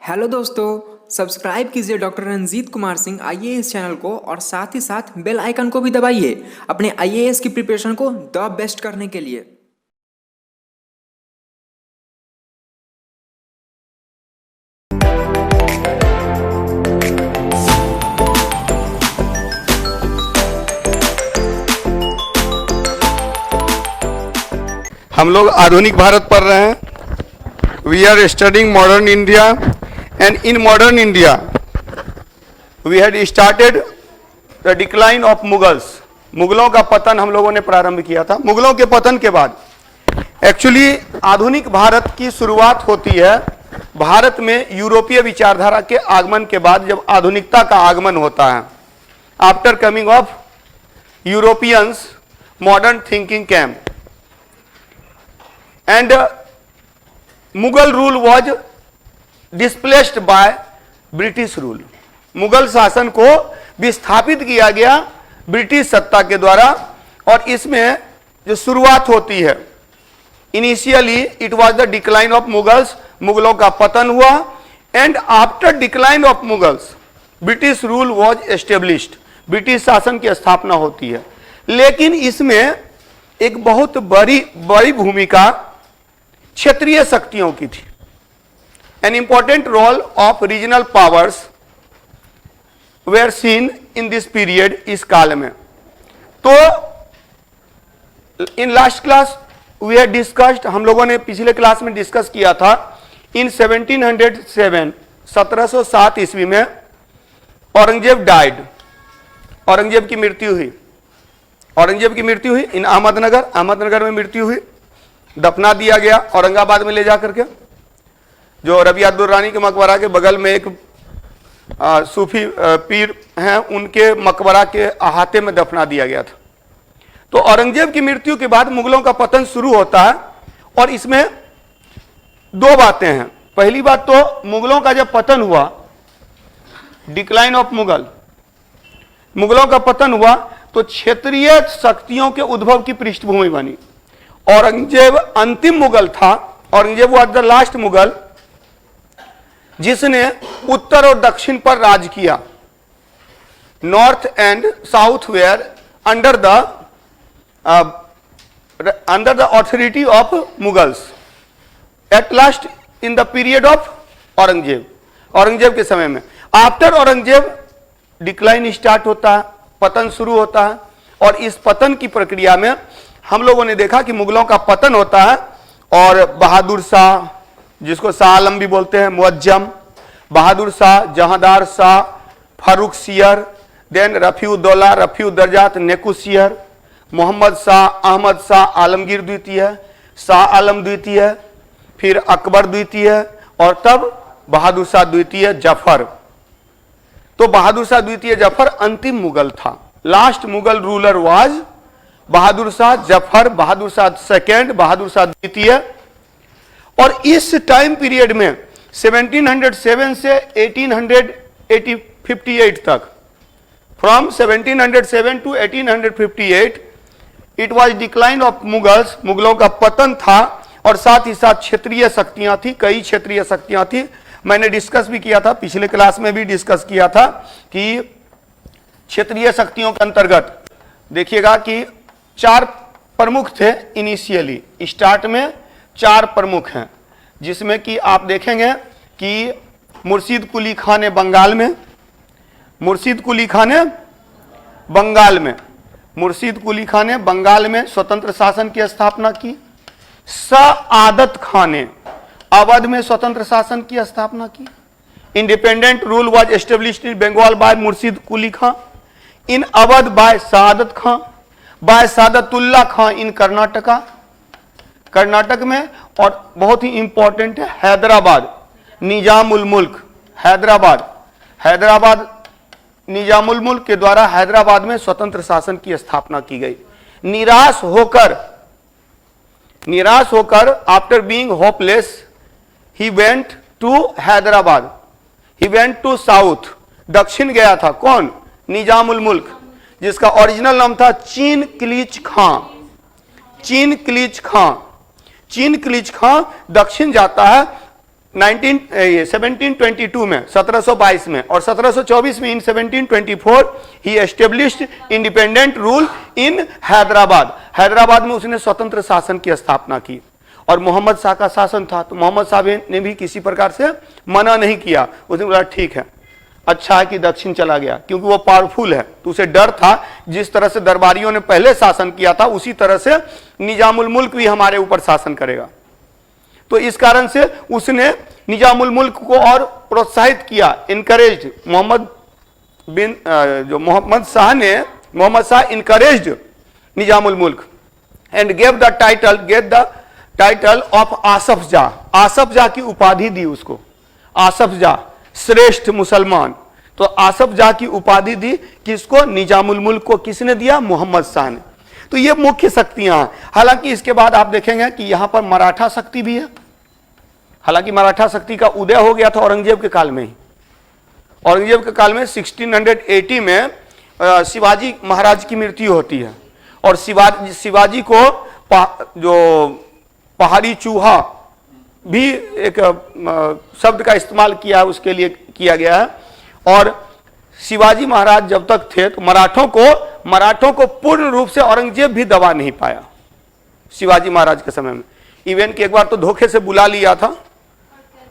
Hello दोस्तों, subscribe कीजिए doctor Ranjeet Kumar Singh IAS channel को और साथ ही साथ बेल आइकन को भी दबाइए अपने आईएएस की प्रिपरेशन को द बेस्ट करने के लिए। हम लोग आधुनिक भारत पढ़ रहे हैं। We are studying modern India and in modern India we had started the decline of Mughals. मुगलों का पतन हम लोगों ने प्रारंभ किया था। मुगलों के पतन के बाद एक्चुअली आधुनिक भारत की शुरुआत होती है भारत में यूरोपीय विचारधारा के आगमन के बाद, जब आधुनिकता का आगमन होता है। After coming of Europeans modern thinking came and Mughal rule was displaced by British rule। Mughal शासन को विस्थापित किया गया ब्रिटिश सत्ता के द्वारा, और इसमें जो शुरुआत होती है initially it was the decline of Mughals. मुगलों का पतन हुआ and after decline of Mughals British rule was established. British शासन की स्थापना होती है, लेकिन इसमें एक बहुत बड़ी भूमिका क्षेत्रीय शक्तियों की थी। An important role of regional powers were seen in this period. इस काल में तो in last class we had discussed, हम लोगों ने पिछले क्लास में डिस्कस किया था, इन 1707 1707 ईस्वी में औरंगजेब डाइड। औरंगजेब की मृत्यु हुई। औरंगजेब की मृत्यु हुई इन अहमदनगर में मृत्यु हुई। दफना दिया गया औरंगाबाद में ले जाकर के, जो रबिया दुर्रानी के मकबरा के बगल में एक सूफी पीर हैं, उनके मकबरा के अहाते में दफना दिया गया था। तो औरंगजेब की मृत्यु के बाद मुगलों का पतन शुरू होता है, और इसमें दो बातें हैं। पहली बात तो मुगलों का जब पतन हुआ, डिक्लाइन ऑफ मुगलों का पतन हुआ, तो क्षेत्रीय शक्तियों के उद्भव की पृष्ठभूमि बनी। औरंगजेब अंतिम मुगल था। Aurangzeb was the last Mughal जिसने उत्तर और दक्षिण पर राज किया। North and south were under the authority of Mughals at last in the period of Aurangzeb के समय में। आफ्टर औरंगजेब डिक्लाइन स्टार्ट होता है, पतन शुरू होता है, और इस पतन की प्रक्रिया में हम लोगों ने देखा कि मुगलों का पतन होता है, और बहादुर शाह, जिसको शाह आलम भी बोलते हैं, मुअज्जम, बहादुर शाह, जहांदार शाह, फारूक सियर, देन रफीउद्दौला, रफीउद्दर्जात, नेकुसियर, मोहम्मद शाह, अहमद शाह, आलमगीर द्वितीय, शाह आलम द्वितीय, फिर अकबर द्वितीय, और तब बहादुर शाह द्वितीय, जफर। तो बहादुर शाह द्वितीय जफर अंतिम मुगल था। Last Mughal ruler was Bahadur Shah Zafar, Bahadur Shah second, Bahadur Shah द्वितीय। और इस टाइम पीरियड में 1707 से 1858 तक, from 1707 to 1858 it was decline of Mughals. मुगलों का पतन था, और साथ ही साथ क्षेत्रीय शक्तियां थी, कई क्षेत्रीय शक्तियां थी। मैंने डिस्कस भी किया था, पिछले क्लास में भी डिस्कस किया था कि क्षेत्रीय शक्तियों के अंतर्गत देखिएगा कि 4 प्रमुख थे इनिशियली। स्टार्ट में 4 प्रमुख हैं, जिसमें कि आप देखेंगे कि मुर्शिद कुली खां ने बंगाल में, मुर्शिद कुली खां ने बंगाल में स्वतंत्र शासन की स्थापना की। सआदत खां ने अवध में स्वतंत्र शासन की स्थापना की। Independent rule was established in Bengal by Murshid Quli Khan, in Awadh by Saadat Khan, by Sadatullah Khan in Karnataka में। और बहुत ही इंपॉर्टेंट है हैदराबाद, निजामुल मुल्क, हैदराबाद निजामुल मुल्क के द्वारा हैदराबाद में स्वतंत्र शासन की स्थापना की गई। निराश होकर after being hopeless he went to Hyderabad, he went to south. दक्षिण गया था कौन? निजामुल मुल्क, जिसका ओरिजिनल नाम था चीन किलीच खां। दक्षिण जाता है 1722 में 1722 में और 1724 में इन 1724 ही established independent rule in Hyderabad. Hyderabad में उसने स्वतंत्र शासन की स्थापना की और मोहम्मद शाह का शासन था, तो मोहम्मद शाह ने भी किसी प्रकार से मना नहीं किया। उसने बोला ठीक है, अच्छा है कि दक्षिण चला गया, क्योंकि वो पावरफुल है, तो उसे डर था जिस तरह से दरबारियों ने पहले शासन किया था उसी तरह से निजामुल मुल्क भी हमारे ऊपर शासन करेगा। तो इस कारण से उसने निजामुल मुल्क को और प्रोत्साहित किया, encouraged. Mohammad Shah encouraged Nizamul Mulk and gave the title of Asaf Jah. Asaf Jah की उपाधि दी उसको, आसफ जाह श्रेष्ठ मुसलमान। तो आसफ जाह की उपाधि दी किसको? निजामुल मुल्क को। किसने दिया? मोहम्मद शाह ने। तो ये मुख्य शक्तियां हैं। हालांकि इसके बाद आप देखेंगे कि यहां पर मराठा शक्ति भी है। हालांकि मराठा शक्ति का उदय हो गया था औरंगजेब के काल में ही। औरंगजेब के काल में 1680 में शिवाजी महाराज की मृत्यु होती है और शिवाजी को जो पहाड़ी चूहा भी एक शब्द का इस्तेमाल किया है, उसके लिए किया गया है। और शिवाजी महाराज जब तक थे तो मराठों को पूर्ण रूप से औरंगजेब भी दबा नहीं पाया शिवाजी महाराज के समय में। इवन कि एक बार तो धोखे से बुला लिया था,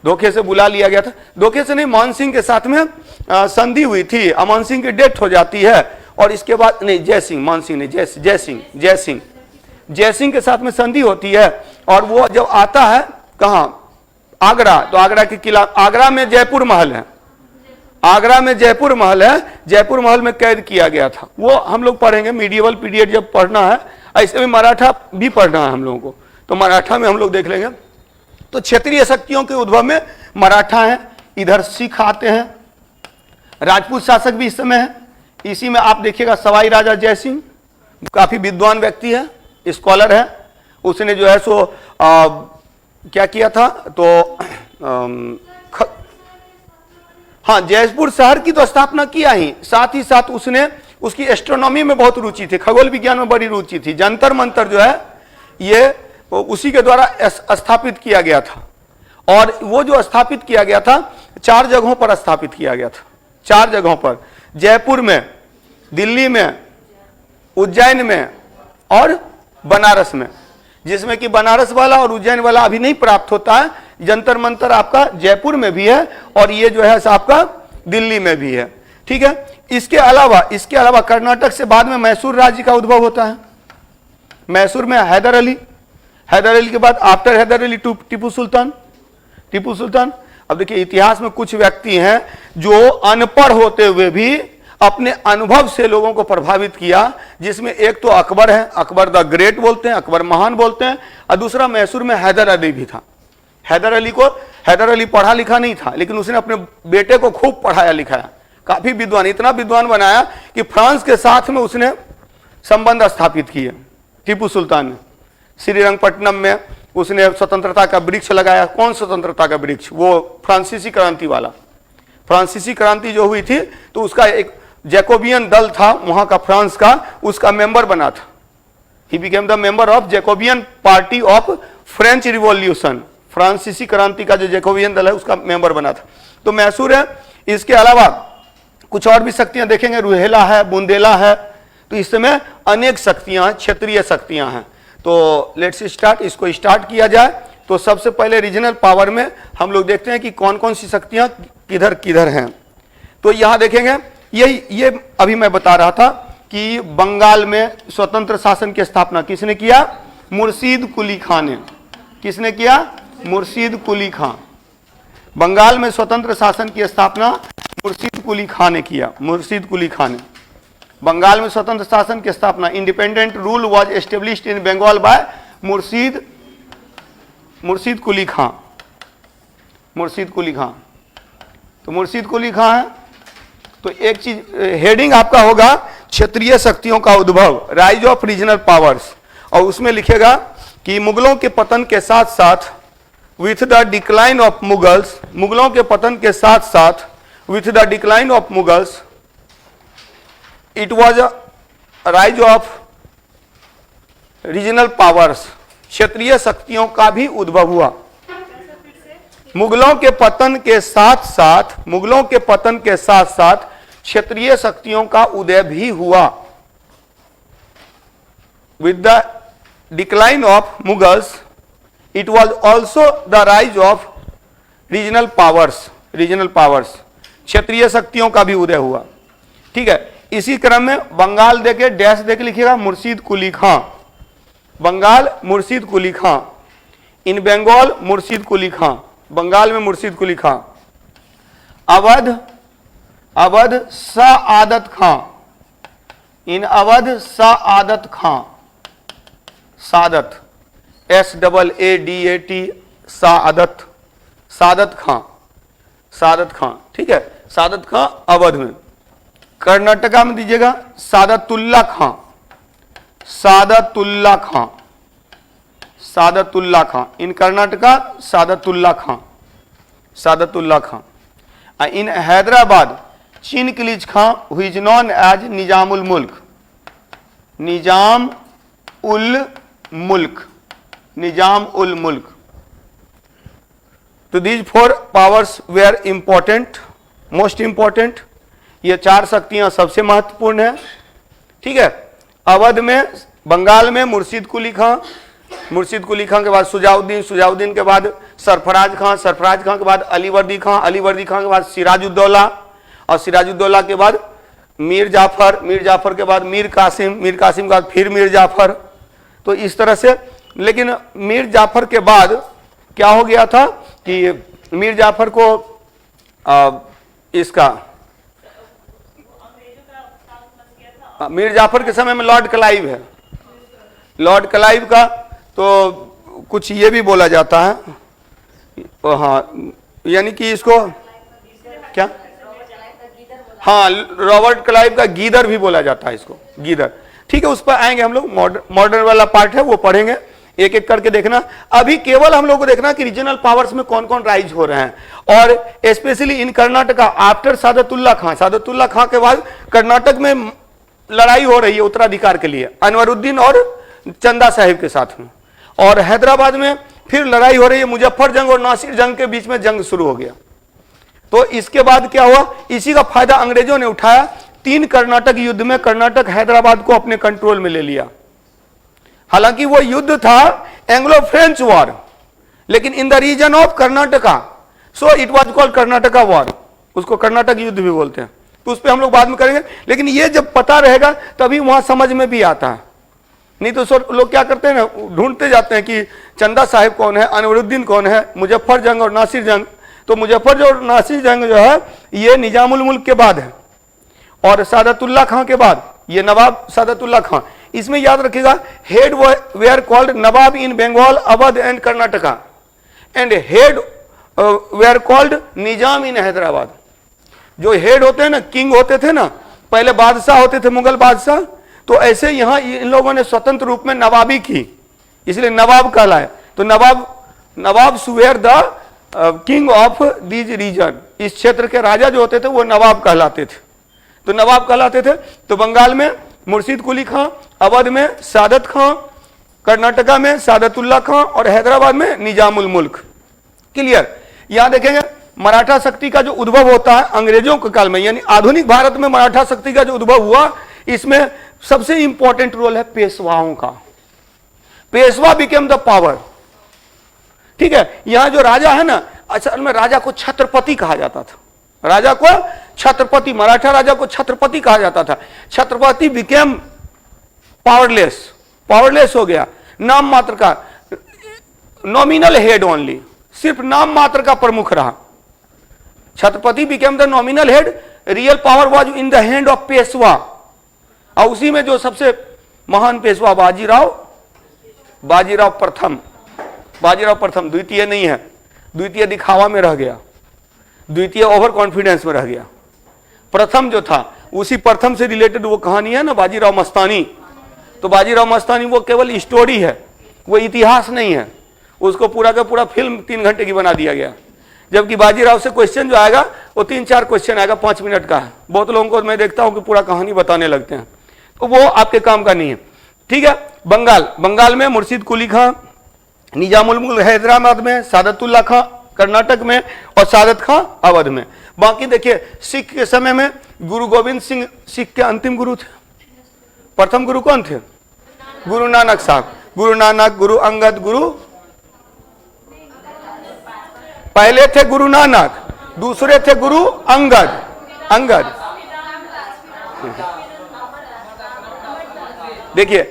धोखे से बुला लिया गया था। धोखे से नहीं, मान सिंह के साथ में संधि हुई थी, अमान सिंह की डेथ हो जाती है और इसके बाद नहीं, जय सिंह, मान सिंह नहीं, जय सिंह के साथ में संधि होती है। और वो जब आता है कहां? आगरा। तो आगरा के किला, आगरा में जयपुर महल है, आगरा में जयपुर महल है, जयपुर महल में कैद किया गया था। वो हम लोग पढ़ेंगे, मीडिएवल पीरियड जब पढ़ना है, ऐसे में मराठा भी पढ़ना है हम लोगों को, तो मराठा में हम लोग देख लेंगे। तो क्षेत्रीय शक्तियों के उद्भव में मराठा है, इधर सिख आते हैं, राजपूत शासक भी इस समय है। इसी में आप देखिएगा सवाई राजा जय सिंह, काफी विद्वान व्यक्ति है, स्कॉलर है। उसने जो है सो क्या किया था, तो हाँ, जयपुर शहर की तो स्थापना किया ही, साथ ही साथ उसने उसकी एस्ट्रोनॉमी में बहुत रुचि थी, खगोल विज्ञान में बड़ी रुचि थी। जंतर मंतर जो है ये उसी के द्वारा स्थापित किया गया था। और वो जो स्थापित किया गया था 4 जगहों पर स्थापित किया गया था, 4 जगहों पर, जयपुर में, दिल्ली में, उज्जैन में और बनारस में। जिसमें कि बनारस वाला और उज्जैन वाला अभी नहीं प्राप्त होता है। जंतर मंतर आपका जयपुर में भी है और ये जो है आपका दिल्ली में भी है। ठीक है। इसके अलावा कर्नाटक से बाद में मैसूर राज्य का उद्भव होता है। मैसूर में हैदर अली के बाद आफ्टर हैदर अली टीपू सुल्तान। अब देखिए, इतिहास में कुछ व्यक्ति हैं जो अनपढ़ होते हुए भी अपने अनुभव से लोगों को प्रभावित किया, जिसमें एक तो अकबर है, अकबर द ग्रेट बोलते हैं, अकबर महान बोलते हैं, और दूसरा मैसूर में हैदर अली भी था। हैदर अली पढ़ा लिखा नहीं था, लेकिन उसने अपने बेटे को खूब पढ़ाया लिखाया, काफी विद्वान, इतना विद्वान बनाया कि फ्रांस के साथ में उसने संबंध स्थापित किए। टीपू सुल्तान ने श्रीरंगपट्टनम में उसने स्वतंत्रता का वृक्ष लगाया। कौन स्वतंत्रता का वृक्ष? वो फ्रांसीसी क्रांति वाला। फ्रांसीसी क्रांति जो हुई थी तो उसका एक जैकोबियन दल था वहां का, फ्रांस का, उसका मेंबर बना था। He became the member of Jacobian party of French revolution. फ्रांसीसी क्रांति का जो जैकोबियन दल है उसका मेंबर बना था। तो मैसूर है। इसके अलावा कुछ और भी शक्तियां देखेंगे, रुहेला है, बुंदेला है। तो इस समय अनेक शक्तियां, क्षेत्रीय शक्तियां हैं। तो लेट्स स्टार्ट, इसको स्टार्ट किया जाए। तो सबसे पहले रीजनल पावर में हम लोग देखते हैं कि कौन कौन सी शक्तियां किधर किधर हैं। तो यहां देखेंगे, ये अभी मैं बता रहा था कि बंगाल में स्वतंत्र शासन की स्थापना किसने किया? मुर्शीद कुली खान ने। किसने किया? मुर्शीद कुली खान। बंगाल में स्वतंत्र शासन की स्थापना मुर्शीद कुली खान ने किया। मुर्शीद कुली खान ने बंगाल में स्वतंत्र शासन की स्थापना, independent rule was established in Bengal by Murshid Quli Khan. Murshid Quli Khan, तो मुर्शीद कुली खान है। तो एक चीज हेडिंग आपका होगा क्षेत्रीय शक्तियों का उद्भव, राइज ऑफ रीजनल पावर्स, और उसमें लिखेगा कि मुगलों के पतन के साथ साथ with the decline of Mughals, मुगलों के पतन के साथ साथ with the decline of Mughals it was rise of regional powers, क्षेत्रीय शक्तियों का भी उद्भव हुआ। मुगलों के पतन के साथ साथ क्षेत्रीय शक्तियों का उदय भी हुआ। With the decline of Mughals it was also the rise of regional powers, क्षेत्रीय शक्तियों का भी उदय हुआ। ठीक है, इसी क्रम में बंगाल देके डैश देके लिखिएगा मुर्शीद कुली खां, बंगाल मुर्शीद कुली खां, इन बंगाल मुर्शीद कुली खां, बंगाल में मुर्शीद कुली खां। अवध सआदत खां, in Awadh Saadat Khan, Saadat SAADAT सादत खां। ठीक है, सादत खां अवध में। कर्नाटका में दीजिएगा Saadatullah Khan, in Karnataka Saadatullah Khan. In Hyderabad Chinkilich Khan who is known as Nizam ul Mulk. तो these 4 powers were important, most important. ये 4 शक्तियां सबसे महत्वपूर्ण है। ठीक है, अवध में बंगाल में मुर्शीद कुली खां के बाद सुजाउद्दीन के बाद सरफराज खां के बाद अलीवर्दी खां के बाद सिराजुद्दौला, और सिराजुद्दौला के बाद मीर जाफर के बाद मीर कासिम के बाद फिर मीर जाफर। तो इस तरह से, लेकिन मीर जाफर के बाद क्या हो गया था कि मीर जाफर को मीर जाफर के समय में लॉर्ड क्लाइव है, लॉर्ड क्लाइव का तो कुछ ये भी बोला जाता है, हाँ, यानी कि इसको क्या, हाँ, रॉबर्ट क्लाइव का गीदर भी बोला जाता है इसको, गीदर। ठीक है, उस पर आएंगे हम लोग, मॉडर्न वाला पार्ट है वो पढ़ेंगे, एक एक करके देखना। अभी केवल हम लोग को देखना कि रीजनल पावर्स में कौन कौन राइज हो रहे हैं, और specially in Karnataka after Saadatullah खां के बाद कर्नाटक में लड़ाई हो रही है उत्तराधिकार के लिए अनवरुद्दीन और चंदा साहिब के साथ में, और हैदराबाद में फिर लड़ाई हो रही है, मुजफ्फर जंग और नासिर जंग के बीच में जंग शुरू हो गया। तो इसके बाद क्या हुआ, इसी का फायदा अंग्रेजों ने उठाया। 3 कर्नाटक युद्ध में कर्नाटक हैदराबाद को अपने कंट्रोल में ले लिया। हालांकि वो युद्ध था एंग्लो फ्रेंच वॉर, लेकिन in the region of Karnataka, so it was called Karnataka war, उसको कर्नाटक युद्ध भी बोलते हैं। तो उस पर हम लोग बाद में करेंगे, लेकिन ये जब पता रहेगा तभी वहां समझ में भी आता है। नहीं तो लोग क्या करते हैं ना, ढूंढते जाते हैं कि चंदा साहिब कौन है, अनवरुद्दीन कौन है, मुजफ्फर जंग और नासिर जंग। तो मुजफ्फर और नासिर जंग जो है ये निजामुल मुल्क के बाद है, और सादतुल्ला खां के बाद ये नवाब सादतुल्ला खां। इसमें याद रखिएगा, heads were called Nawab in Bengal, Awadh and Karnataka, and heads were called Nizam in Hyderabad. जो हेड होते हैं ना, किंग होते थे ना, पहले बादशाह होते थे, मुगल बादशाह, तो ऐसे यहां इन लोगों ने स्वतंत्र रूप में नवाबी की, इसलिए नवाब कहलाए। तो नवाब सुवेर the king of these region, इस क्षेत्र के राजा जो होते थे वो नवाब कहलाते थे। तो नवाब कहलाते थे। तो बंगाल में मुर्शीद कुली खां, अवध में सादत खां, कर्नाटका में सादतुल्ला खां, और हैदराबाद में निजामुल मुल्क। क्लियर। यहां देखेंगे मराठा शक्ति का जो उद्भव होता है अंग्रेजों के काल में, यानी आधुनिक भारत में मराठा शक्ति का जो उद्भव हुआ, इसमें सबसे इंपॉर्टेंट रोल है पेशवाओं का। Peshwa became the power. ठीक है, यहां जो राजा है ना, असल में राजा को छत्रपति कहा जाता था, राजा को छत्रपति, मराठा राजा को छत्रपति कहा जाता था। छत्रपति बिकेम पावरलेस हो गया, नाम मात्र का, नॉमिनल हेड ओनली, सिर्फ नाम मात्र का प्रमुख रहा। Chhatrapati became the nominal head, real power was in the hand of Peshwa. और उसी में जो सबसे महान पेशवा बाजीराव प्रथम, द्वितीय नहीं है, द्वितीय दिखावा में रह गया, द्वितीय ओवर कॉन्फिडेंस में रह गया। प्रथम जो था, उसी प्रथम से रिलेटेड वो कहानी है ना, बाजीराव मस्तानी। तो बाजीराव मस्तानी वो केवल स्टोरी है, वो इतिहास नहीं है। उसको पूरा का पूरा फिल्म 3 घंटे की बना दिया गया, जबकि बाजीराव से क्वेश्चन जो आएगा वो 3-4 क्वेश्चन आएगा, 5 मिनट का है। बहुत लोगों को मैं देखता हूं कि पूरा कहानी बताने लगते हैं, तो वो आपके काम का नहीं है। ठीक है, बंगाल में मुर्शीद कुली खां, निजामुल मुल्क हैदराबाद में सादतुल्ला खां, कर्नाटक में और सादत खां अवध में। बाकी देखिए सिख के समय में गुरु गोविंद सिंह सिख के अंतिम गुरु थे। प्रथम गुरु कौन थे? गुरु नानक साहब। गुरु नानक, गुरु अंगद, गुरु पहले थे गुरु नानक, दूसरे थे गुरु अंगद। देखिए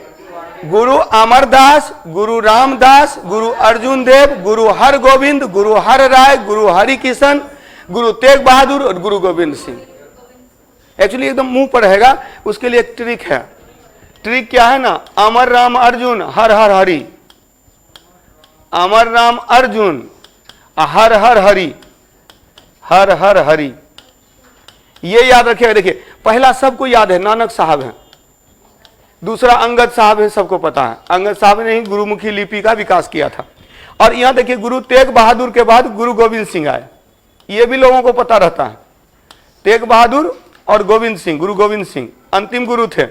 गुरु अमरदास, गुरु रामदास, गुरु अर्जुन देव, गुरु हरगोविंद, गुरु हर राय, गुरु हरिकिशन, गुरु तेग बहादुर और गुरु गोविंद सिंह। एक्चुअली एकदम मुंह पर रहेगा, उसके लिए एक ट्रिक है। ट्रिक क्या है ना, अमर राम अर्जुन हर हर हरि, अमर राम अर्जुन हर हर हरि, हर हर हरि, ये याद रखिएगा। देखिए पहला सबको याद है, नानक साहब है। दूसरा अंगद साहब है, सबको पता है। अंगद साहब ने ही गुरुमुखी लिपि का विकास किया था। और यहां देखिए गुरु तेग बहादुर के बाद गुरु गोविंद सिंह आए, ये भी लोगों को पता रहता है। तेग बहादुर और गोविंद सिंह, गुरु गोविंद सिंह अंतिम गुरु थे।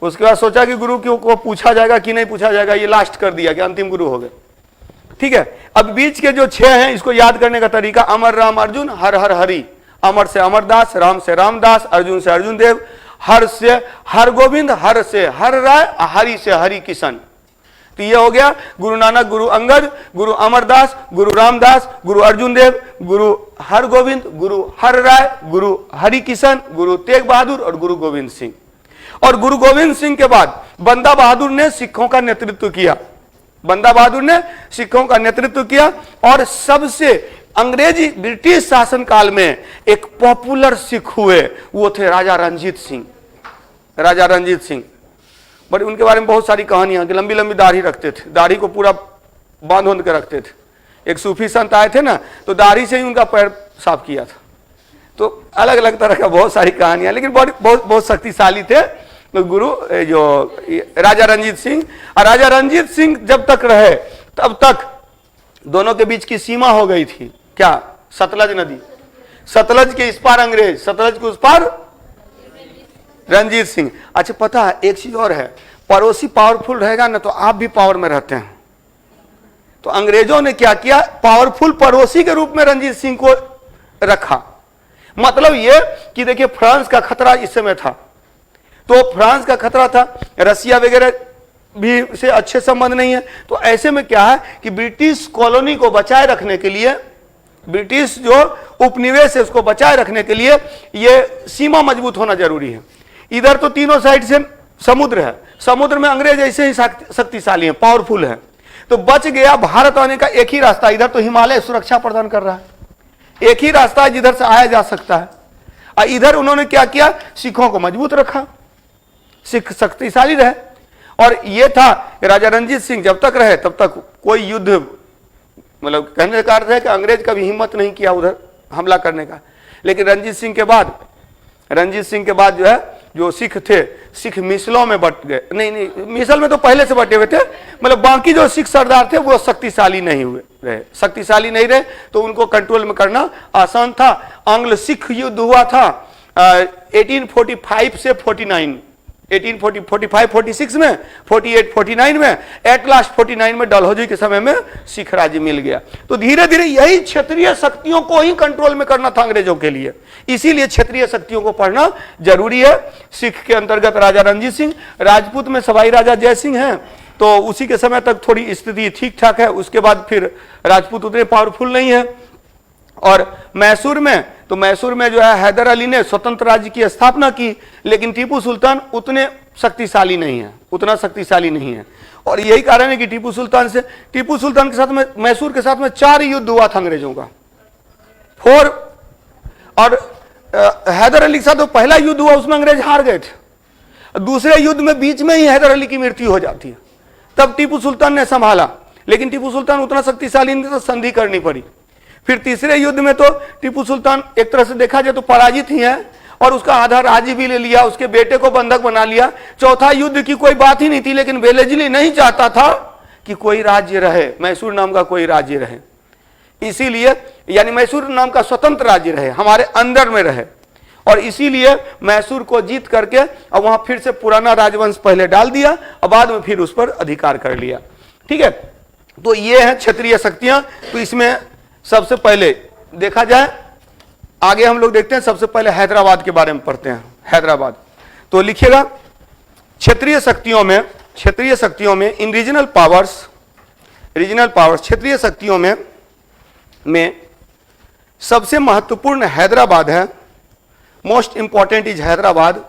उसके बाद सोचा कि गुरु को पूछा जाएगा कि नहीं पूछा जाएगा, ये लास्ट कर दिया कि अंतिम गुरु हो गए। ठीक है, अब बीच के जो 6 हैं इसको याद करने का तरीका, अमर राम अर्जुन हर हर हरि, अमर से अमरदास, राम से रामदास, अर्जुन से अर्जुन देव, हर से हर गोविंद, हर से हर राय, हरि से हरि किशन। तो ये हो गया गुरु नानक, गुरु अंगद, गुरु अमरदास, गुरु रामदास, गुरु अर्जुन देव, गुरु हर गोविंद, गुरु हर राय, गुरु हरि किशन, गुरु तेग बहादुर और गुरु गोविंद सिंह। और गुरु गोविंद सिंह के बाद बंदा बहादुर ने सिखों का नेतृत्व किया। बंदा बहादुर ने सिखों का नेतृत्व किया और सबसे अंग्रेजी ब्रिटिश शासन काल में एक पॉपुलर सिख हुए, वो थे राजा रंजीत सिंह। राजा रंजीत सिंह, बट उनके बारे में बहुत सारी कहानियां कि लंबी लंबी दाढ़ी रखते थे, दाढ़ी को पूरा बांध के रखते थे। एक सूफी संत आए थे ना, तो दाढ़ी से ही उनका पैर साफ किया था। तो अलग अलग तरह का बहुत सारी कहानियां, लेकिन बहुत शक्तिशाली थे तो गुरु जो राजा रंजीत सिंह। और राजा रंजीत सिंह जब तक रहे तब तक दोनों के बीच की सीमा हो गई थी, क्या? सतलज नदी। सतलज के इस पार अंग्रेज, सतलज के उस पार रंजीत सिंह। अच्छा पता है एक चीज और है, पड़ोसी पावरफुल रहेगा ना तो आप भी पावर में रहते हैं। तो अंग्रेजों ने क्या किया, पावरफुल पड़ोसी के रूप में रंजीत सिंह को रखा। मतलब यह कि देखिए फ्रांस का खतरा इस समय था, तो फ्रांस का खतरा था, रसिया वगैरह भी से अच्छे संबंध नहीं है। तो ऐसे में क्या है कि ब्रिटिश कॉलोनी को बचाए रखने के लिए, ब्रिटिश जो उपनिवेश है उसको बचाए रखने के लिए यह सीमा मजबूत होना जरूरी है। इधर तो तीनों साइड से समुद्र है, समुद्र में अंग्रेज ऐसे ही शक्तिशाली हैं, पावरफुल हैं। तो बच गया भारत आने का एक ही रास्ता, इधर तो हिमालय सुरक्षा प्रदान कर रहा है, एक ही रास्ता है जिधर से आया जा सकता है। और इधर उन्होंने क्या किया, सिखों को मजबूत रखा, सिख शक्तिशाली रहे। और यह था कि राजा रंजीत सिंह जब तक रहे तब तक कोई युद्ध, मतलब कहने का अर्थ है कि अंग्रेज कभी हिम्मत नहीं किया उधर हमला करने का। लेकिन रंजीत सिंह के बाद जो है, जो सिख थे, सिख मिसलों में बट गए। नहीं, मिसल में तो पहले से बटे हुए थे, मतलब बाकी जो सिख सरदार थे वो शक्तिशाली नहीं रहे, तो उनको कंट्रोल में करना आसान था। आंग्ल सिख युद्ध हुआ था 1845 से 49, 1845-46 में, 48-49 में, एट लास्ट 49 में डलहौजी के समय में सिख राज्य मिल गया। तो धीरे धीरे यही क्षेत्रीय शक्तियों को ही कंट्रोल में करना था अंग्रेजों के लिए, इसीलिए क्षेत्रीय शक्तियों को पढ़ना जरूरी है। सिख के अंतर्गत राजा रंजीत सिंह, राजपूत में सवाई राजा जय सिंह हैं, तो उसी के समय तक थोड़ी स्थिति ठीक ठाक है। उसके बाद फिर राजपूत उतने पावरफुल नहीं है। और मैसूर में जो है हैदर अली ने स्वतंत्र राज्य की स्थापना की, लेकिन टीपू सुल्तान उतना शक्तिशाली नहीं है। और यही कारण है कि टीपू सुल्तान के साथ में, मैसूर के साथ में 4 युद्ध हुआ था अंग्रेजों का, 4। और हैदर अली के साथ जो पहला युद्ध हुआ उसमें अंग्रेज हार गए थे। दूसरे युद्ध में बीच में ही हैदर अली की मृत्यु हो जाती है, तब टीपू सुल्तान ने संभाला, लेकिन टीपू सुल्तान उतना शक्तिशाली नहीं था, संधि करनी पड़ी। फिर तीसरे युद्ध में तो टीपू सुल्तान एक तरह से देखा जाए तो पराजित ही है, और उसका आधा राज्य भी ले लिया, उसके बेटे को बंधक बना लिया। चौथा युद्ध की कोई बात ही नहीं थी, लेकिन वेलेस्ली नहीं चाहता था कि कोई राज्य रहे, मैसूर नाम का कोई राज्य रहे, इसीलिए यानी मैसूर नाम का स्वतंत्र राज्य रहे, हमारे अंदर में रहे। और इसीलिए मैसूर को जीत करके अब वहां फिर से पुराना राजवंश पहले डाल दिया और बाद में फिर उस पर अधिकार कर लिया। ठीक है, तो ये है क्षेत्रीय शक्तियां। तो इसमें सबसे पहले देखा जाए, आगे हम लोग देखते हैं, सबसे पहले हैदराबाद के बारे में पढ़ते हैं। हैदराबाद तो लिखिएगा, क्षेत्रीय शक्तियों में इन रीजनल पावर्स, क्षेत्रीय शक्तियों में सबसे महत्वपूर्ण हैदराबाद है। मोस्ट इंपॉर्टेंट इज हैदराबाद,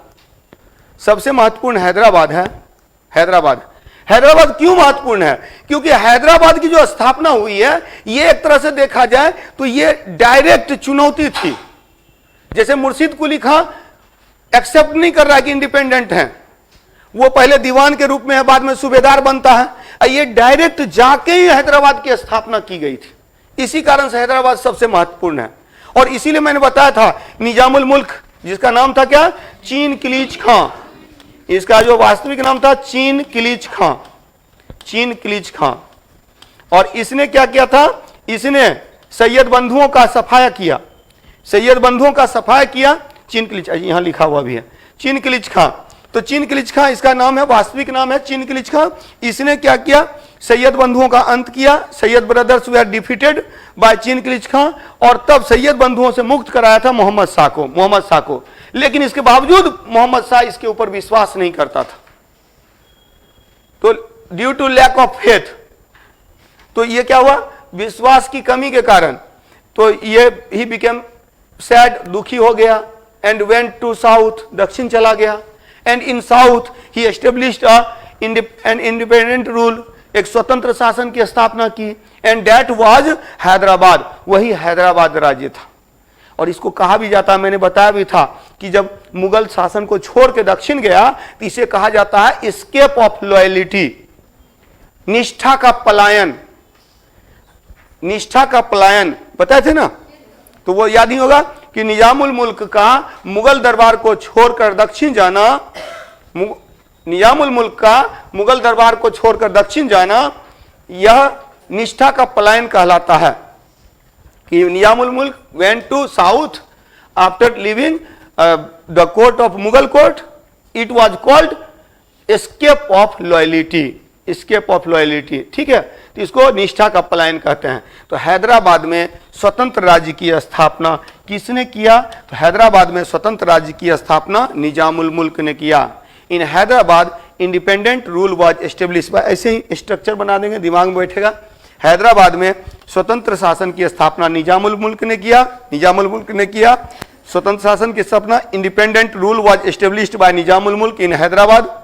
सबसे महत्वपूर्ण हैदराबाद है। हैदराबाद क्यों महत्वपूर्ण है? क्योंकि हैदराबाद की जो स्थापना हुई है, ये एक तरह से देखा जाए तो ये डायरेक्ट चुनौती थी। जैसे मुर्शिद कुली खां एक्सेप्ट नहीं कर रहा कि इंडिपेंडेंट है, वो पहले दीवान के रूप में है, बाद में सूबेदार बनता है, ये डायरेक्ट जाके ही हैदराबाद की स्थापना की गई थी। इसी कारण से हैदराबाद सबसे महत्वपूर्ण है। और इसीलिए मैंने बताया था निजामुल मुल्क, जिसका नाम था क्या, चीन किलीच खां, इसका जो वास्तविक नाम था चीन किलीच खां। और इसने क्या किया था, इसने सैयद बंधुओं का सफाया किया, चीन किलीच, यहां लिखा हुआ भी है चीन किलीच खां। तो चीन किलीच खां इसका नाम है, वास्तविक नाम है चीन किलीच खां। इसने क्या किया, सैयद बंधुओं का अंत किया। Syed brothers were defeated by चीन किलीच खां, और तब सैयद बंधुओं से मुक्त कराया था मोहम्मद शाह को। लेकिन इसके बावजूद मोहम्मद शाह इसके ऊपर विश्वास नहीं करता था, तो due to lack of faith, तो ये क्या हुआ, विश्वास की कमी के कारण, तो ये ही बिकेम सैड, दुखी हो गया, एंड वेंट टू साउथ, दक्षिण चला गया, and in south he established an independent rule, एक स्वतंत्र शासन की स्थापना की, एंड दैट वाज हैदराबाद, वही हैदराबाद राज्य था। और इसको कहा भी जाता है, मैंने बताया भी था कि जब मुगल शासन को छोड़ के दक्षिण गया तो इसे कहा जाता है एस्केप ऑफ लॉयलिटी, निष्ठा का पलायन, बताए थे ना। तो वो याद नहीं होगा कि निजामुल मुल्क का मुगल दरबार को छोड़कर दक्षिण जाना, यह निष्ठा का पलायन कहलाता है। कि Nizamul Mulk went to south after living the court of Mughal court, it was called escape of loyalty, ठीक है। तो इसको निष्ठा का पलायन कहते हैं। तो हैदराबाद में स्वतंत्र राज्य की स्थापना किसने किया? तो हैदराबाद में स्वतंत्र राज्य की स्थापना निजामुल मुल्क ने किया। In Hyderabad independent rule was establish, ऐसे ही स्ट्रक्चर बना देंगे, दिमाग में बैठेगा। हैदराबाद में स्वतंत्र शासन की स्थापना निजामुल मुल्क ने किया, स्वतंत्र शासन की स्थापना, independent rule was established by Nizamul Mulk in Hyderabad.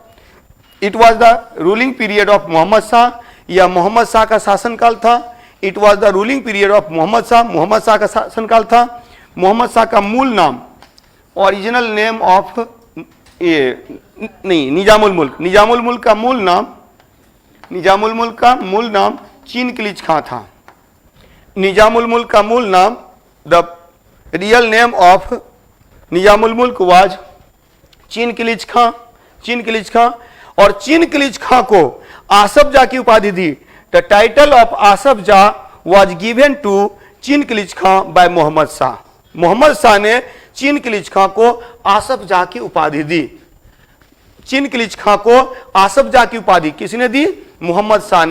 It was the ruling period of Mohammad Shah, या मोहम्मद शाह का शासनकाल था। It was the ruling period of Mohammad Shah का शासनकाल था। मोहम्मद शाह का मूल नाम, ओरिजिनल नेम ऑफ निजामुल मुल्क का मूल नाम चीन किलीच खां था। निजामुल मुल्क का मूल नाम, the real name of Nizamul मुल्क वाज चीन किलीच खां। और चीन किलीच खां को आसफ जा की उपाधि दी। द टाइटल ऑफ आसफ जा वाज गिवन टू चीन किलीच खां बाय मोहम्मद शाह ने चीन किलीच खां को आसफ जा की उपाधि दी। चीन किलीच खां को आसफ जा की उपाधि किसने दी? मोहम्मद शाह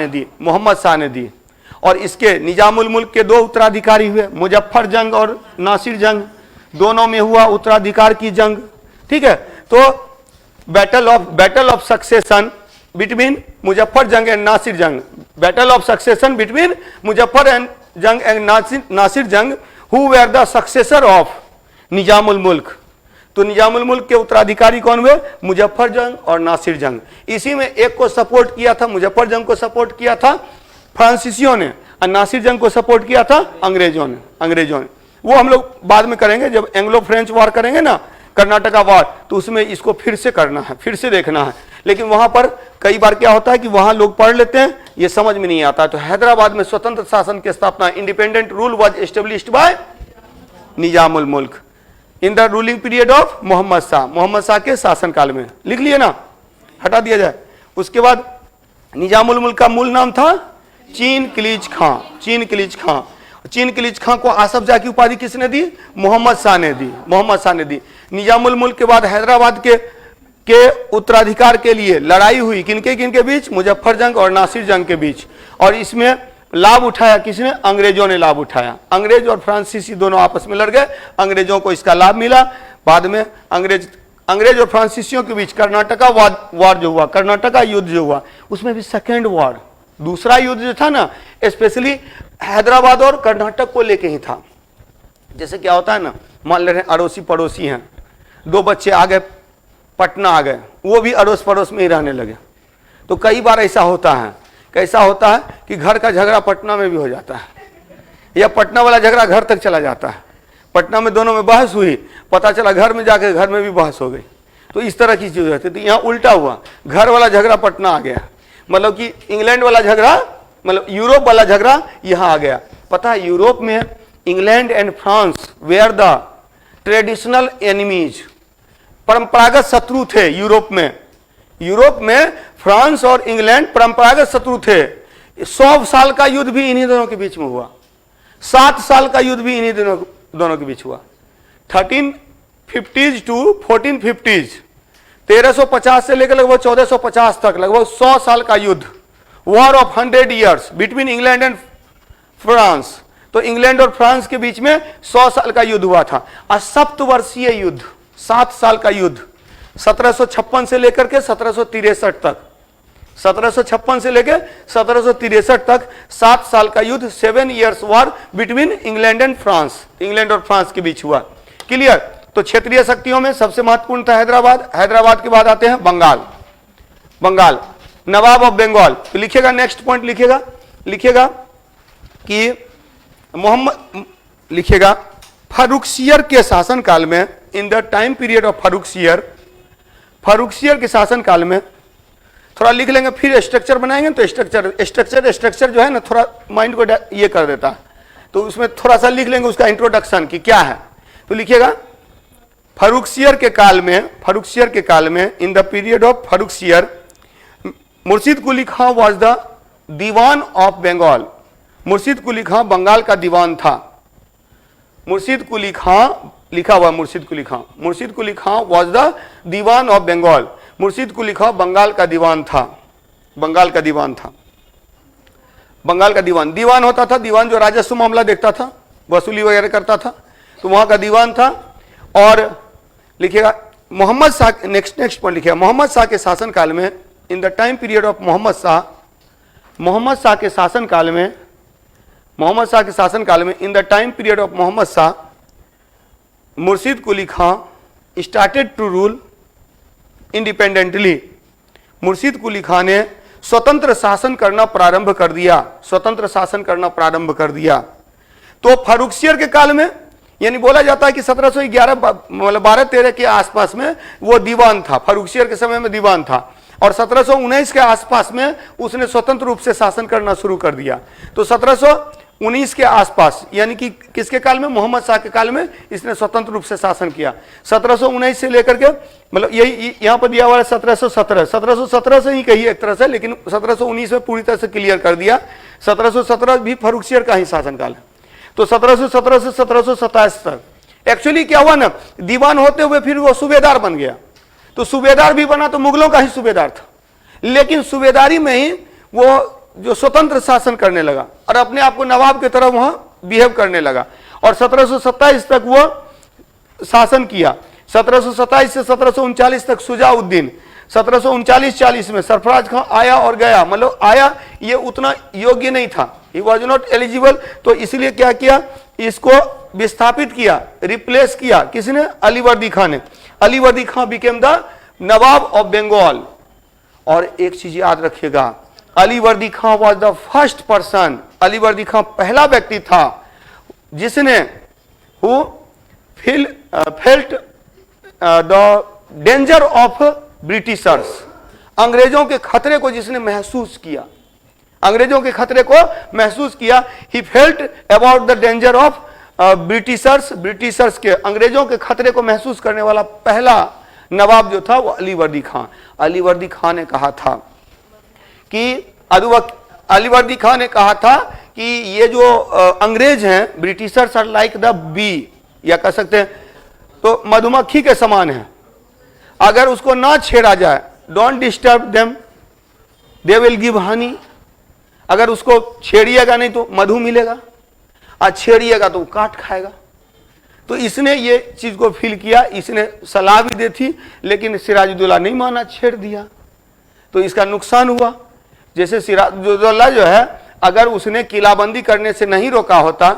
ने दी। और इसके निजामुल मुल्क के दो उत्तराधिकारी हुए, मुजफ्फर जंग और नासिर जंग, दोनों में हुआ उत्तराधिकार की जंग, ठीक है। तो battle of succession between Muzaffar जंग एंड नासिर जंग, battle of succession between Muzaffar and जंग एंड नासिर जंग, who were the successor of Nizamul मुल्क। तो निजामुल मुल्क के उत्तराधिकारी कौन हुए? मुजफ्फर जंग और नासिर जंग। इसी में एक को सपोर्ट किया था, मुजफ्फर जंग को सपोर्ट किया था फ्रांसीसियों ने, और नासिर जंग को सपोर्ट किया था अंग्रेजों ने। वो हम लोग बाद में करेंगे, जब एंग्लो फ्रेंच वॉर करेंगे ना, कर्नाटका वॉर, तो उसमें इसको फिर से करना है, फिर से देखना है। लेकिन वहां पर कई बार क्या होता है कि वहां लोग पढ़ लेते हैं, ये समझ में नहीं आता। तो हैदराबाद में स्वतंत्र शासन की स्थापना, independent rule was established by Nizamul Mulk in the ruling period of Mohammad Shah के शासनकाल में। लिख लिए ना, हटा दिया जाए। उसके बाद निजामुल मुल्क का मूल नाम था चीन किलीच खां को आसफ जा की उपाधि किसने दी? मोहम्मद शाह ने दी। निजामुल मुल्क के बाद हैदराबाद के उत्तराधिकार के लिए लड़ाई हुई, किनके बीच? मुजफ्फर जंग और नासिर जंग के बीच। और इसमें लाभ उठाया किसने? अंग्रेजों ने लाभ उठाया। अंग्रेज और फ्रांसीसी दोनों आपस में लड़ गए, अंग्रेजों को इसका लाभ मिला। बाद में अंग्रेज और फ्रांसीसियों के बीच कर्नाटका वार जो हुआ, कर्नाटका युद्ध जो हुआ, उसमें भी सेकेंड वार, दूसरा युद्ध जो था ना, स्पेशली हैदराबाद और कर्नाटक को लेके ही था। जैसे क्या होता है ना, मान ले रहे हैं अड़ोसी पड़ोसी हैं, दो बच्चे आ गए पटना आ गए, वो भी अड़ोस पड़ोस में ही रहने लगे। तो कई बार ऐसा होता है, कैसा होता है कि घर का झगड़ा पटना में भी हो जाता है, या पटना वाला झगड़ा घर तक चला जाता है। पटना में दोनों में बहस हुई, पता चला घर में जाकर घर में भी बहस हो गई। तो इस तरह की चीज होती है। तो यहाँ उल्टा हुआ, घर वाला झगड़ा पटना आ गया, मतलब कि इंग्लैंड वाला झगड़ा, मतलब यूरोप वाला झगड़ा यहाँ आ गया। पता है यूरोप में England and France where the traditional enemies, परंपरागत शत्रु थे यूरोप में। यूरोप में फ्रांस और इंग्लैंड परंपरागत शत्रु थे। 100 साल का युद्ध भी इन्हीं दोनों के बीच में हुआ, 7 साल का युद्ध भी इन्हीं दोनों के बीच हुआ। 1350s टू 1450s, 1350 से लेकर लगभग 1450 तक, लगभग 100 साल का युद्ध, war of 100 years between England and France. तो इंग्लैंड और फ्रांस के बीच में 100 साल का युद्ध हुआ था। और सप्तवर्षीय युद्ध, 7 साल का युद्ध, 1756 से लेकर के 1763 तक, 1756 से लेकर 1763 तक 7 साल का युद्ध, 7 years war between England and France, England और फ्रांस के बीच हुआ। क्लियर? तो क्षेत्रीय शक्तियों में सबसे महत्वपूर्ण था हैदराबाद। हैदराबाद के बाद आते हैं बंगाल। बंगाल, नवाब ऑफ बंगाल। तो लिखिएगा, नेक्स्ट पॉइंट लिखिएगा कि मोहम्मद, लिखिएगा फारुखसियर के शासनकाल में, in the time period of Farrukhsiyar के शासनकाल में, थोड़ा लिख लेंगे फिर स्ट्रक्चर बनाएंगे। तो स्ट्रक्चर जो है ना, थोड़ा माइंड को ये कर देता है, तो उसमें थोड़ा सा लिख लेंगे उसका इंट्रोडक्शन कि क्या है। तो लिखिएगा फारुखसियर के काल में, in the period of Farrukhsiyar, Murshid Quli Khan was the Diwan of Bengal. Murshid Quli खां बंगाल का दीवान था। मुर्शिद कुली खां, लिखा हुआ Murshid Quli Khan was the Diwan of Bengal. Murshid Quli खां बंगाल का दीवान था। दीवान होता था, दीवान जो राजस्व मामला देखता था, वसूली वगैरह करता था, तो वहां का दीवान था। और लिखिएगा मोहम्मद शाह, नेक्स्ट पॉइंट लिखिएगा, मोहम्मद शाह के शासनकाल में, in the time period of Mohammad Shah के शासनकाल में, in the time period of Mohammad Shah, Murshid Quli Khan started to rule independently. Murshid Quli खां ने स्वतंत्र शासन करना प्रारंभ कर दिया। तो फारुखसियर के काल में, यानी बोला जाता है कि 1711 मतलब 12-13 के आसपास में वो दीवान था, फारुखसियर के समय में दीवान था। और 1719 के आसपास में उसने स्वतंत्र रूप से शासन करना शुरू कर दिया। तो 1719 के आसपास, यानी कि किसके काल में? मोहम्मद शाह के काल में इसने स्वतंत्र रूप से शासन किया। 1719 से लेकर के, मतलब यही यहाँ पर दिया हुआ है 1717 से ही कही एक तरह से, लेकिन 1719 में पूरी तरह से क्लियर कर दिया। 1717 भी फारुखसियर का ही शासनकाल है। तो 1717 से 1727 तक एक्चुअली क्या हुआ ना, दीवान होते हुए फिर वो सूबेदार बन गया। तो सूबेदार भी बना तो मुगलों का ही सूबेदार था, लेकिन सूबेदारी में ही वो जो स्वतंत्र शासन करने लगा और अपने आप को नवाब की तरह वहां बिहेव करने लगा। और 1727 तक वो शासन किया। 1727 से 1739 तक शुजाउद्दीन, 1739-40 में सरफराज खां आया और गया, मतलब आया, ये उतना योग्य नहीं था, ही वॉज नॉट एलिजिबल। तो इसलिए क्या किया, इसको विस्थापित किया, रिप्लेस किया, किसने? अलीवर्दी खां ने। Alivardi Khan became the Nawab of Bengal. और एक चीज याद रखिएगा, Alivardi Khan was the first person, Alivardi Khan पहला व्यक्ति था जिसने who felt the danger of Britishers, अंग्रेजों के खतरे को जिसने महसूस किया, अंग्रेजों के खतरे को महसूस किया। He felt about the danger of Britishers के, अंग्रेजों के खतरे को महसूस करने वाला पहला नवाब जो था वो अलीवर्दी खां। अलीवर्दी खां ने कहा था कि ये जो अंग्रेज हैं, Britishers are like the bee, या कह सकते हैं तो मधुमक्खी के समान है, अगर उसको ना छेड़ा जाए, don't disturb them, they will give Honey. अगर उसको छेड़िएगा नहीं तो मधु मिलेगा, और छेड़िएगा तो वो काट खाएगा। तो इसने ये चीज को फील किया, इसने सलाह भी दी थी, लेकिन सिराजुद्दौला नहीं माना, छेड़ दिया, तो इसका नुकसान हुआ। जैसे सिराजुद्दौला जो है, अगर उसने किलाबंदी करने से नहीं रोका होता,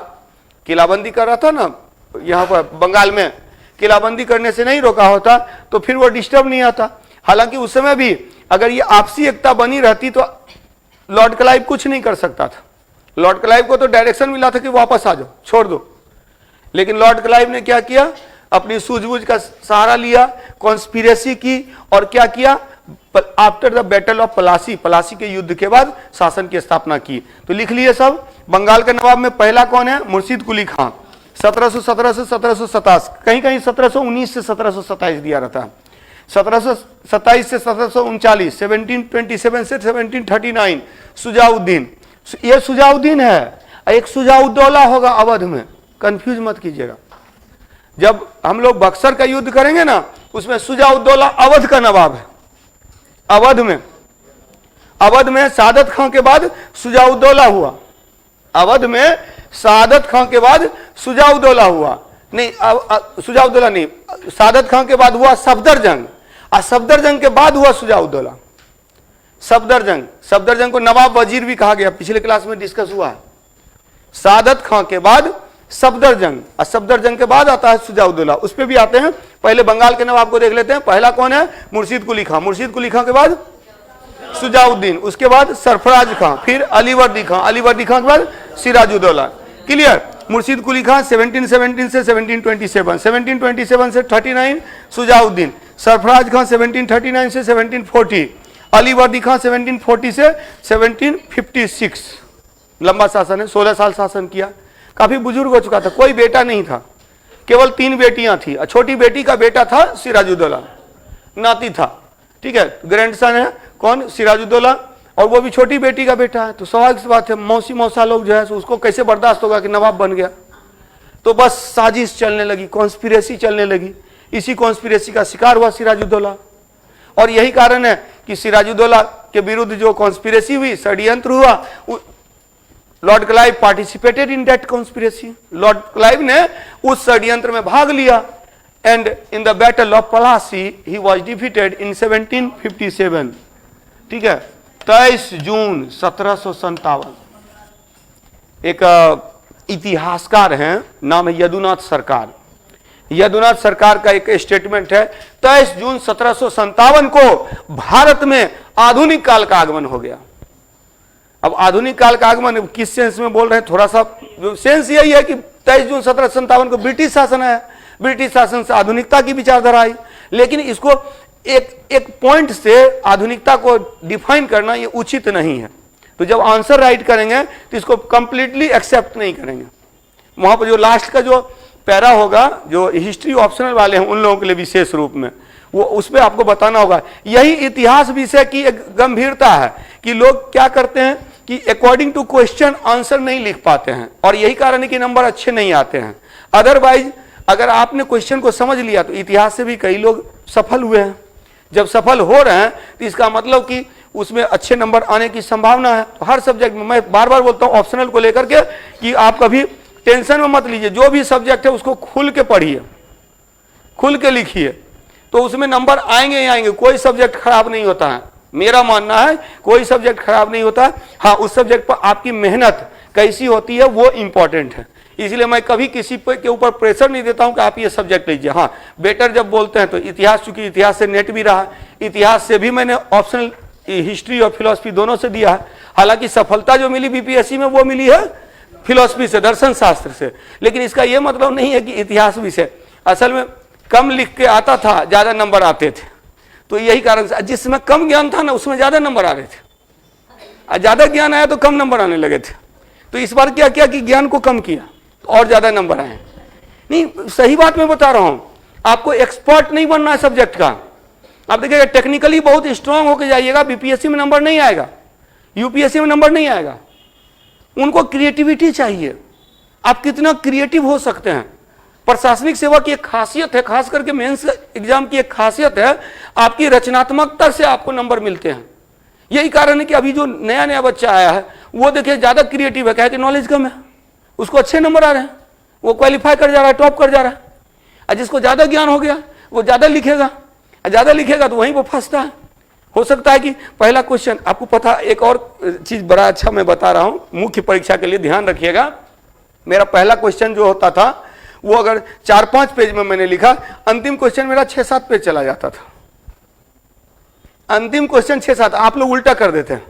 किलाबंदी कर रहा था ना यहाँ पर बंगाल में, किलाबंदी करने से नहीं रोका होता तो फिर वो डिस्टर्ब नहीं आता। हालांकि उस समय भी अगर ये आपसी एकता बनी रहती तो लॉर्ड क्लाइव कुछ नहीं कर सकता था। लॉर्ड क्लाइव को तो डायरेक्शन मिला था कि वापस आ जाओ, छोड़ दो, लेकिन लॉर्ड क्लाइव ने क्या किया, अपनी सूझबूझ का सहारा लिया, कॉन्स्पिरेसी की, और क्या किया, after the battle of Plassey, Plassey के युद्ध के बाद शासन की स्थापना की। तो लिख लिए सब। बंगाल के नवाब में पहला कौन है, मुर्शिद कुली खां, 1717 से 1727, कहीं कहीं 1719 से 1727 दिया रहता है, 1727 से 1739, 1727 से 1739 सुजाउद्दीन, ये सुजाउद्दीन है। एक सुजाउद्दौला होगा अवध में, कंफ्यूज मत कीजिएगा। जब हम लोग बक्सर का युद्ध करेंगे ना, उसमें सुजाउद्दौला अवध का नवाब है। अवध में सादत खां के बाद सुजाउद्दौला हुआ, अवध में सादत खां के बाद सुजाउद्दौला हुआ, नहीं सुजाउद्दौला नहीं, सादत खां के बाद हुआ सफदरजंग, और सफदरजंग के बाद हुआ सुजाउद्दौला। सफदरजंग को नवाब वजीर भी कहा गया, पिछले क्लास में डिस्कस हुआ है। सादत खां के बाद सफदरजंग, और सफदरजंग के बाद आता है सुजाउद्दौला, उस पर भी आते हैं। पहले बंगाल के नवाब को देख लेते हैं। पहला कौन है, मुर्शिद कुली खां, मुर्शिद कुली खां के बाद सुजाउद्दीन, उसके बाद सरफराज खां, फिर अलीवर्दी खां, अलीवर्दी खां के बाद सिराजुद्दौला। क्लियर। मुर्शिद कुली खां 1717 से 1727, 1727 से 39 सुजाउद्दीन, सरफराज खां 1739 से 1740, अलीवर्दी खां 1740 से 1756। लंबा शासन है, 16 साल शासन किया, काफी बुजुर्ग हो चुका था, कोई बेटा नहीं था, केवल 3 बेटियां थी, छोटी बेटी का बेटा था सिराजुद्दौला, नाती था, ठीक है, ग्रैंडसन है कौन, सिराजुद्दौला, और वो भी छोटी बेटी का बेटा है। तो स्वाभाविक सी बात है, मौसी मौसा लोग जो है उसको कैसे बर्दाश्त होगा कि नवाब बन गया। तो बस साजिश चलने लगी, कॉन्स्पिरेसी चलने लगी, इसी कॉन्स्पिरेसी का शिकार हुआ सिराजुद्दौला। और यही कारण है कि सिराजुद्दौला के विरुद्ध जो कॉन्स्पिरेसी हुई, षड्यंत्र हुआ, lord Clive participated in that conspiracy, lord Clive ने उस षड्यंत्र में भाग लिया, and in the battle of Plassey he was defeated in 1757। ठीक है, 23 जून 1757। एक इतिहासकार हैं, नाम है यदुनाथ सरकार। यदुनाथ सरकार का एक स्टेटमेंट है, 23 जून 1757 को भारत में आधुनिक काल का आगमन हो गया। अब आधुनिक काल का आगमन किस सेंस में बोल रहे हैं, थोड़ा सा सेंस यही है कि 23 जून 1757 को ब्रिटिश शासन आया, ब्रिटिश शासन से आधुनिकता की विचारधारा आई, लेकिन इसको एक पॉइंट से आधुनिकता को डिफाइन करना ये उचित नहीं है। तो जब आंसर राइट करेंगे तो इसको कंप्लीटली एक्सेप्ट नहीं करेंगे। वहां पर जो लास्ट का जो पैरा होगा, जो हिस्ट्री ऑप्शनल वाले हैं उन लोगों के लिए विशेष रूप में, वो उस पर आपको बताना होगा। यही इतिहास विषय की एक गंभीरता है कि लोग क्या करते हैं कि अकॉर्डिंग टू क्वेश्चन आंसर नहीं लिख पाते हैं, और यही कारण है कि नंबर अच्छे नहीं आते हैं। अदरवाइज अगर आपने क्वेश्चन को समझ लिया तो इतिहास से भी कई लोग सफल हुए हैं। जब सफल हो रहे हैं तो इसका मतलब कि उसमें अच्छे नंबर आने की संभावना है। तो हर सब्जेक्ट में मैं बार बार बोलता हूँ ऑप्शनल को लेकर के कि आप कभी टेंशन में मत लीजिए, जो भी सब्जेक्ट है उसको खुल के पढ़िए, खुल के लिखिए, तो उसमें नंबर आएंगे ही आएंगे। कोई सब्जेक्ट खराब नहीं होता है, मेरा मानना है कोई सब्जेक्ट खराब नहीं होता है। हाँ, उस सब्जेक्ट पर आपकी मेहनत कैसी होती है वो इंपॉर्टेंट है, इसलिए मैं कभी किसी के ऊपर प्रेशर नहीं देता हूं कि आप ये सब्जेक्ट लीजिए। हाँ, बेटर जब बोलते हैं तो इतिहास, चूंकि इतिहास से नेट भी रहा, इतिहास से भी मैंने ऑप्शनल हिस्ट्री और फिलॉसफी दोनों से दिया है। हालांकि सफलता जो मिली बीपीएससी में वो मिली है फिलॉसफी से, दर्शन शास्त्र से, लेकिन इसका यह मतलब नहीं है कि इतिहास विषय असल में कम लिख के आता था, ज्यादा नंबर आते थे। तो यही कारण से जिसमें कम ज्ञान था ना उसमें ज्यादा नंबर आ रहे थे, और ज्यादा ज्ञान आया तो कम नंबर आने लगे थे। तो इस बार क्या किया कि ज्ञान को कम किया तो और ज्यादा नंबर आए। नहीं, सही बात मैं बता रहा हूं, आपको एक्सपर्ट नहीं बनना है सब्जेक्ट का। आप देखिएगा टेक्निकली बहुत स्ट्रांग होकर जाइएगा, बीपीएससी में नंबर नहीं आएगा, यूपीएससी में नंबर नहीं आएगा। उनको क्रिएटिविटी चाहिए, आप कितना क्रिएटिव हो सकते हैं। प्रशासनिक सेवा की एक खासियत है, खास करके मेंस एग्जाम की एक खासियत है, आपकी रचनात्मकता से आपको नंबर मिलते हैं। यही कारण है कि अभी जो नया नया बच्चा आया है वो देखिए ज्यादा क्रिएटिव है, क्या है कि नॉलेज कम है, उसको अच्छे नंबर आ रहे हैं, वो क्वालिफाई कर जा रहा है, टॉप कर जा रहा है। और जिसको ज्यादा ज्ञान हो गया वो ज्यादा लिखेगा, ज्यादा लिखेगा तो वहीं वो फंसता है। हो सकता है कि पहला क्वेश्चन आपको पता, एक और चीज बड़ा अच्छा मैं बता रहा हूं, मुख्य परीक्षा के लिए ध्यान रखिएगा। मेरा पहला क्वेश्चन जो होता था वो अगर 4-5 पेज में मैंने लिखा, अंतिम क्वेश्चन मेरा 6-7 पेज चला जाता था। अंतिम क्वेश्चन 6-7, आप लोग उल्टा कर देते हैं,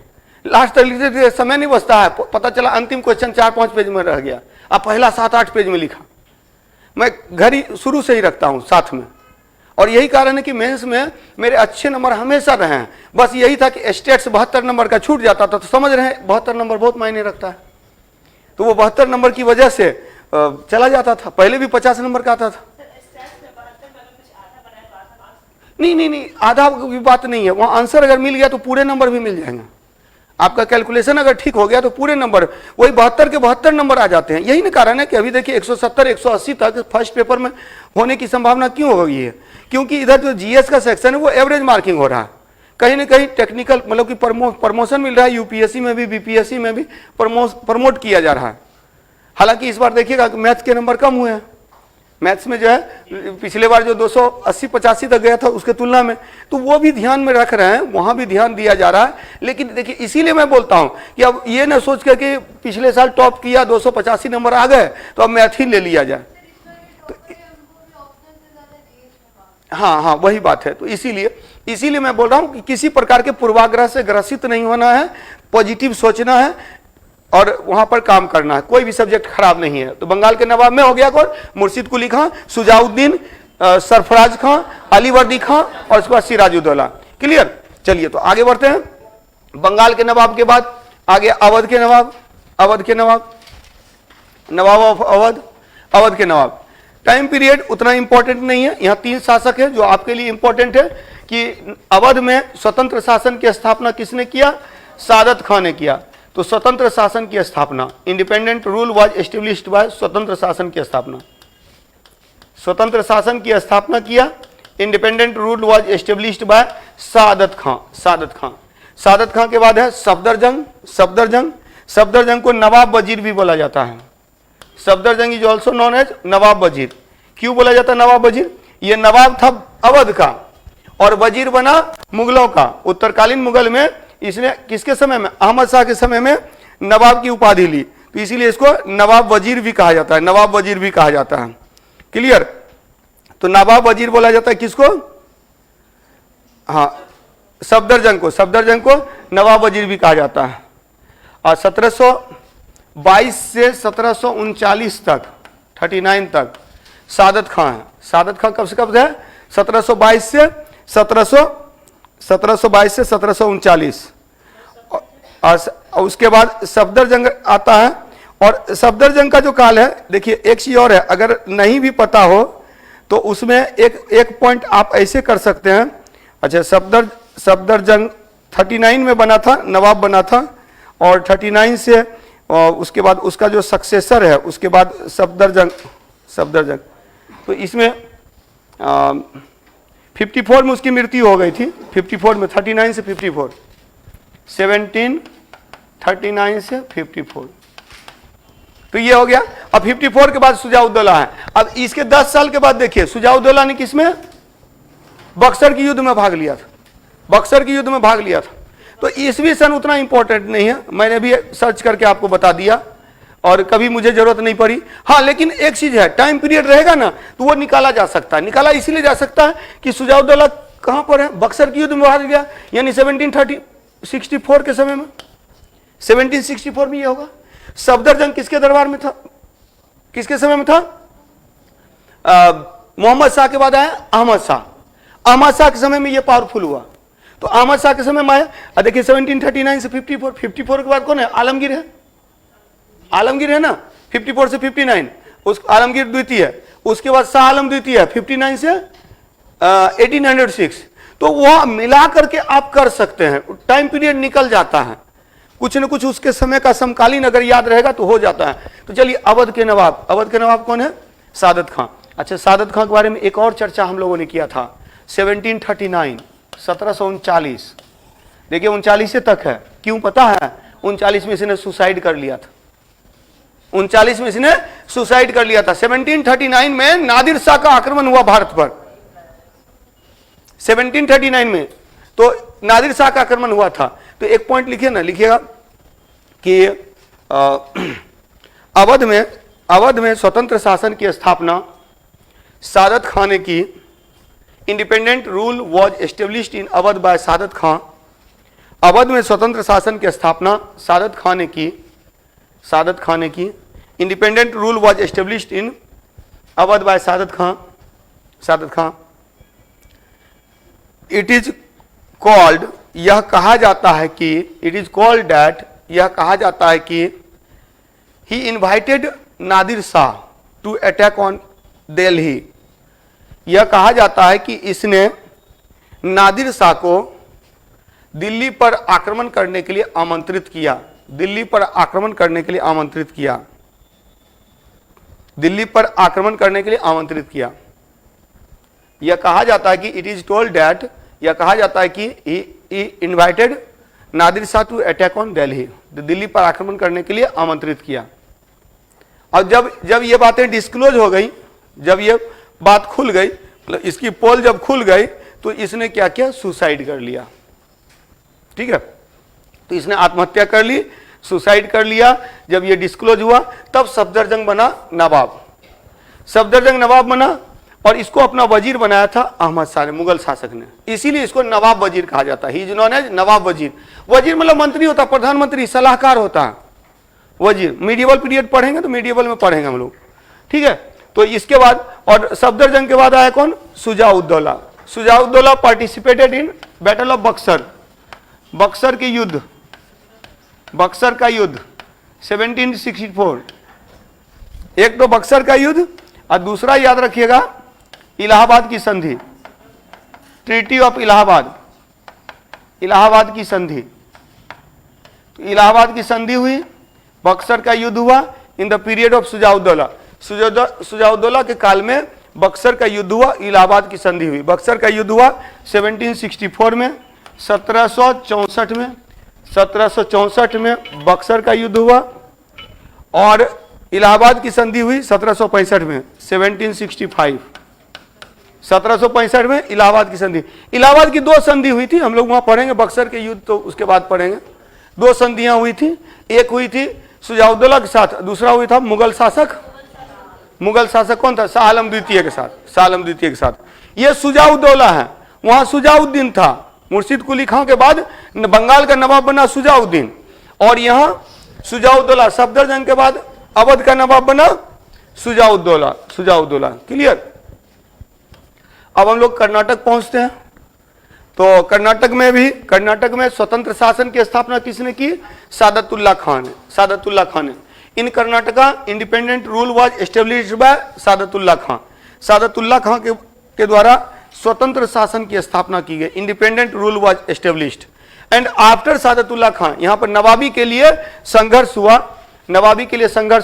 लास्ट तक लिखते समय नहीं बचता है, पता चला अंतिम क्वेश्चन 4-5 पेज में रह गया, अब पहला 7-8 पेज में लिखा। मैं घर ही शुरू से ही रखता हूं साथ में, और यही कारण है कि मेंस में मेरे अच्छे नंबर हमेशा रहे हैं। बस यही था कि स्टेट्स 72 नंबर का छूट जाता था, तो समझ रहे हैं 72 नंबर बहुत मायने रखता है, तो वो 72 नंबर की वजह से चला जाता था। पहले भी 50 नंबर का आता था। नहीं, आधा की बात नहीं है, वहां आंसर अगर मिल गया तो पूरे नंबर भी मिल जाएंगे। आपका कैलकुलेशन अगर ठीक हो गया तो पूरे नंबर, वही 72 के 72 नंबर आ जाते हैं। यही ना कारण है कि अभी देखिए 170-180 तक फर्स्ट पेपर में होने की संभावना क्यों हो गई है, क्योंकि इधर जो जीएस का सेक्शन है वो एवरेज मार्किंग हो रहा है, कहीं ना कहीं टेक्निकल मतलब कि प्रमोशन मिल रहा है, यूपीएससी में भी बीपीएससी में भी प्रमोट किया जा रहा है। हालांकि इस बार देखिएगा मैथ्स के नंबर कम हुए हैं, मैथ्स में जो है पिछले बार जो 280-85 तक गया था उसके तुलना में, तो वो भी ध्यान में रख रहे हैं, वहां भी ध्यान दिया जा रहा है। लेकिन देखिए इसीलिए मैं बोलता हूं कि अब ये ना सोच कर कि पिछले साल टॉप किया 285 नंबर आ गए तो अब मैथ ही ले लिया जाए, तो हाँ वही बात है। तो इसीलिए मैं बोल रहा हूं कि किसी प्रकार के पूर्वाग्रह से ग्रसित नहीं होना है, पॉजिटिव सोचना है और वहां पर काम करना है। कोई भी सब्जेक्ट खराब नहीं है। तो बंगाल के नवाब में हो गया कौन? मुर्शिद कुली खां, सुजाउद्दीन, सरफराज खां, अली वर्दी खां और उसके बाद सिराजुद्दौला। क्लियर? चलिए तो आगे बढ़ते हैं। बंगाल के नवाब के बाद आगे अवध के नवाब, नवाब ऑफ अवध के नवाब। टाइम पीरियड उतना इंपॉर्टेंट नहीं है, यहाँ 3 शासक है जो आपके लिए इंपॉर्टेंट है कि अवध में स्वतंत्र शासन की स्थापना किसने किया? सादत खां ने किया। तो स्वतंत्र शासन की स्थापना, independent rule was established by, स्वतंत्र शासन की स्थापना, स्वतंत्र शासन की स्थापना किया, independent rule was established by Saadat Khan के बाद है सफदरजंग को नवाब वजीर भी बोला जाता है। Safdarjung is also known as Nawab Wazir. क्यों बोला जाता है नवाब वजीर? ये नवाब था अवध का और वजीर बना मुगलों का। उत्तरकालीन मुगल में इसने किसके समय में? अहमद शाह के समय में नवाब की उपाधि ली, तो इसीलिए इसको नवाब वजीर भी कहा जाता है, क्लियर? तो नवाब वजीर बोला जाता है किसको? हाँ, सफदरजंग को नवाब वजीर भी कहा जाता है। और 1722 से 1739 तक 39 तक सादत खां है। सादत खां कब से कब है? 1722 से 1739 और उसके बाद सफदरजंग आता है। और सफदरजंग का जो काल है, देखिए एक चीज और है, अगर नहीं भी पता हो तो उसमें एक पॉइंट आप ऐसे कर सकते हैं। अच्छा, सफदरजंग 39 में बना था, नवाब बना था, और 39 से उसके बाद उसका जो सक्सेसर है उसके बाद सफदरजंग तो इसमें 54 में उसकी मृत्यु हो गई थी। 54 में, 39 से 54, 1739 से 54, तो ये हो गया। अब 54 के बाद सुजाउद्दौला है। अब इसके 10 साल के बाद देखिए सुजाउद्दौला ने किसमें? बक्सर की युद्ध में भाग लिया था। तो ईस्वी सन उतना इंपॉर्टेंट नहीं है, मैंने भी सर्च करके आपको बता दिया और कभी मुझे जरूरत नहीं पड़ी। हाँ, लेकिन एक चीज है, टाइम पीरियड रहेगा ना तो वो निकाला जा सकता है। निकाला इसलिए जा सकता है कि सुजाउद्दौला कहां पर है? बक्सर की युद्ध में भाग गया, यानी 1764 के समय में, 1764 में ये होगा। सफदरजंग किसके दरबार में था? किसके समय में था? मोहम्मद शाह के बाद आया अहमद शाह के समय में ये पावरफुल हुआ। तो अहमद शाह के समय में आया। देखिए 1739 से 54 के बाद कौन है? आलमगीर है ना, 54 से 59 उस आलमगीर द्वितीय है। उसके बाद शाह आलम द्वितीय है 59 से 1806। तो वह मिला करके आप कर सकते हैं, टाइम पीरियड निकल जाता है, कुछ न कुछ उसके समय का समकालीन अगर याद रहेगा तो हो जाता है। तो चलिए अवध के नवाब कौन है? सादत खां। अच्छा, सादत खां के बारे में एक और चर्चा हम लोगों ने किया था, 1739, 1739। देखिए 39 तक है। क्यों पता है? 39 में इसने सुसाइड कर लिया था। 39 में इसने सुसाइड कर लिया था। 1739 में नादिर शाह का आक्रमण हुआ भारत पर। 1739 में तो नादिर शाह का आक्रमण हुआ था। तो एक पॉइंट लिखिए ना, लिखिएगा कि अवध में स्वतंत्र शासन की स्थापना सादत खान ने की। Independent rule was established in Awadh by Saadat Khan. Awadh में स्वतंत्र शासन की स्थापना सादत खान ने की। Independent rule was established in Awadh by Saadat Khan. It is called, यह कहा जाता है कि, इट इज कॉल्ड दैट, यह कहा जाता है कि he invited Nadir Shah to attack on Delhi. यह कहा जाता है कि इसने नादिर शाह को दिल्ली पर आक्रमण करने के लिए आमंत्रित किया। दिल्ली पर आक्रमण करने के लिए आमंत्रित किया। दिल्ली पर आक्रमण करने के लिए आमंत्रित किया। यह कहा जाता है कि इट इज टोल्ड दैट, यह कहा जाता है कि he invited Nadir Shah to attack on Delhi, Delhi पर आक्रमण करने के लिए आमंत्रित किया। और जब ये बातें डिस्क्लोज हो गई, जब ये बात खुल गई, मतलब इसकी पोल जब खुल गई, तो इसने क्या किया, सुसाइड कर लिया। ठीक है, तो इसने आत्महत्या कर ली, सुसाइड कर लिया। जब ये डिस्क्लोज हुआ तब सफदरजंग बना नवाब। सफदरजंग नवाब बना और इसको अपना वजीर बनाया था अहमद शाह ने, मुगल शासक ने। इसीलिए इसको नवाब वजीर कहा जाता है। He is known as Nawab वजीर। वजीर मतलब मंत्री होता, प्रधानमंत्री, सलाहकार होता है वजीर। मीडिएवल पीरियड पढ़ेंगे तो मीडिएवल में पढ़ेंगे हम लोग। ठीक है, तो इसके बाद, और सफदरजंग के बाद आया कौन, Shujauddaula. Shujauddaula participated in battle of Buxar. Buxar के युद्ध, बक्सर का युद्ध 1764। एक तो बक्सर का युद्ध और दूसरा याद रखिएगा इलाहाबाद की संधि, ट्रीटी ऑफ इलाहाबाद, इलाहाबाद की संधि। तो इलाहाबाद की संधि हुई, बक्सर का युद्ध हुआ इन the period of Shujauddaula. Shujauddaula के काल में बक्सर का युद्ध हुआ, इलाहाबाद की संधि हुई। बक्सर का युद्ध हुआ 1764 में, 1764 में, 1764 में बक्सर का युद्ध हुआ और इलाहाबाद की संधि हुई 1765 में, 1765। 1765 में इलाहाबाद की संधि। इलाहाबाद की दो संधि हुई थी, हम लोग वहां पढ़ेंगे। बक्सर के युद्ध तो उसके बाद पढ़ेंगे। दो संधियां हुई थी, एक हुई थी शुजाउद्दौला के साथ, दूसरा हुई था मुगल शासक कौन था, शाह आलम द्वितीय के साथ, शाह आलम द्वितीय के साथ। ये शुजाउद्दौला है, वहां शुजाउद्दीन था। मुर्शिद कुली खां के बाद बंगाल का नवाब बना शुजाउद्दीन, और यहां शुजाउद्दौला। सफदरजंग के बाद अवध का नवाब बना शुजाउद्दौला। क्लियर। अब हम लोग कर्नाटक पहुंचते हैं। तो कर्नाटक में स्वतंत्र शासन की स्थापना किसने की, सादतुल्ला खान ने। In Karnataka independent rule was established by Saadatullah Khan के द्वारा स्वतंत्र शासन की स्थापना की गई। Independent rule was established and after Saadatullah Khan, यहां पर नवाबी के लिए संघर्ष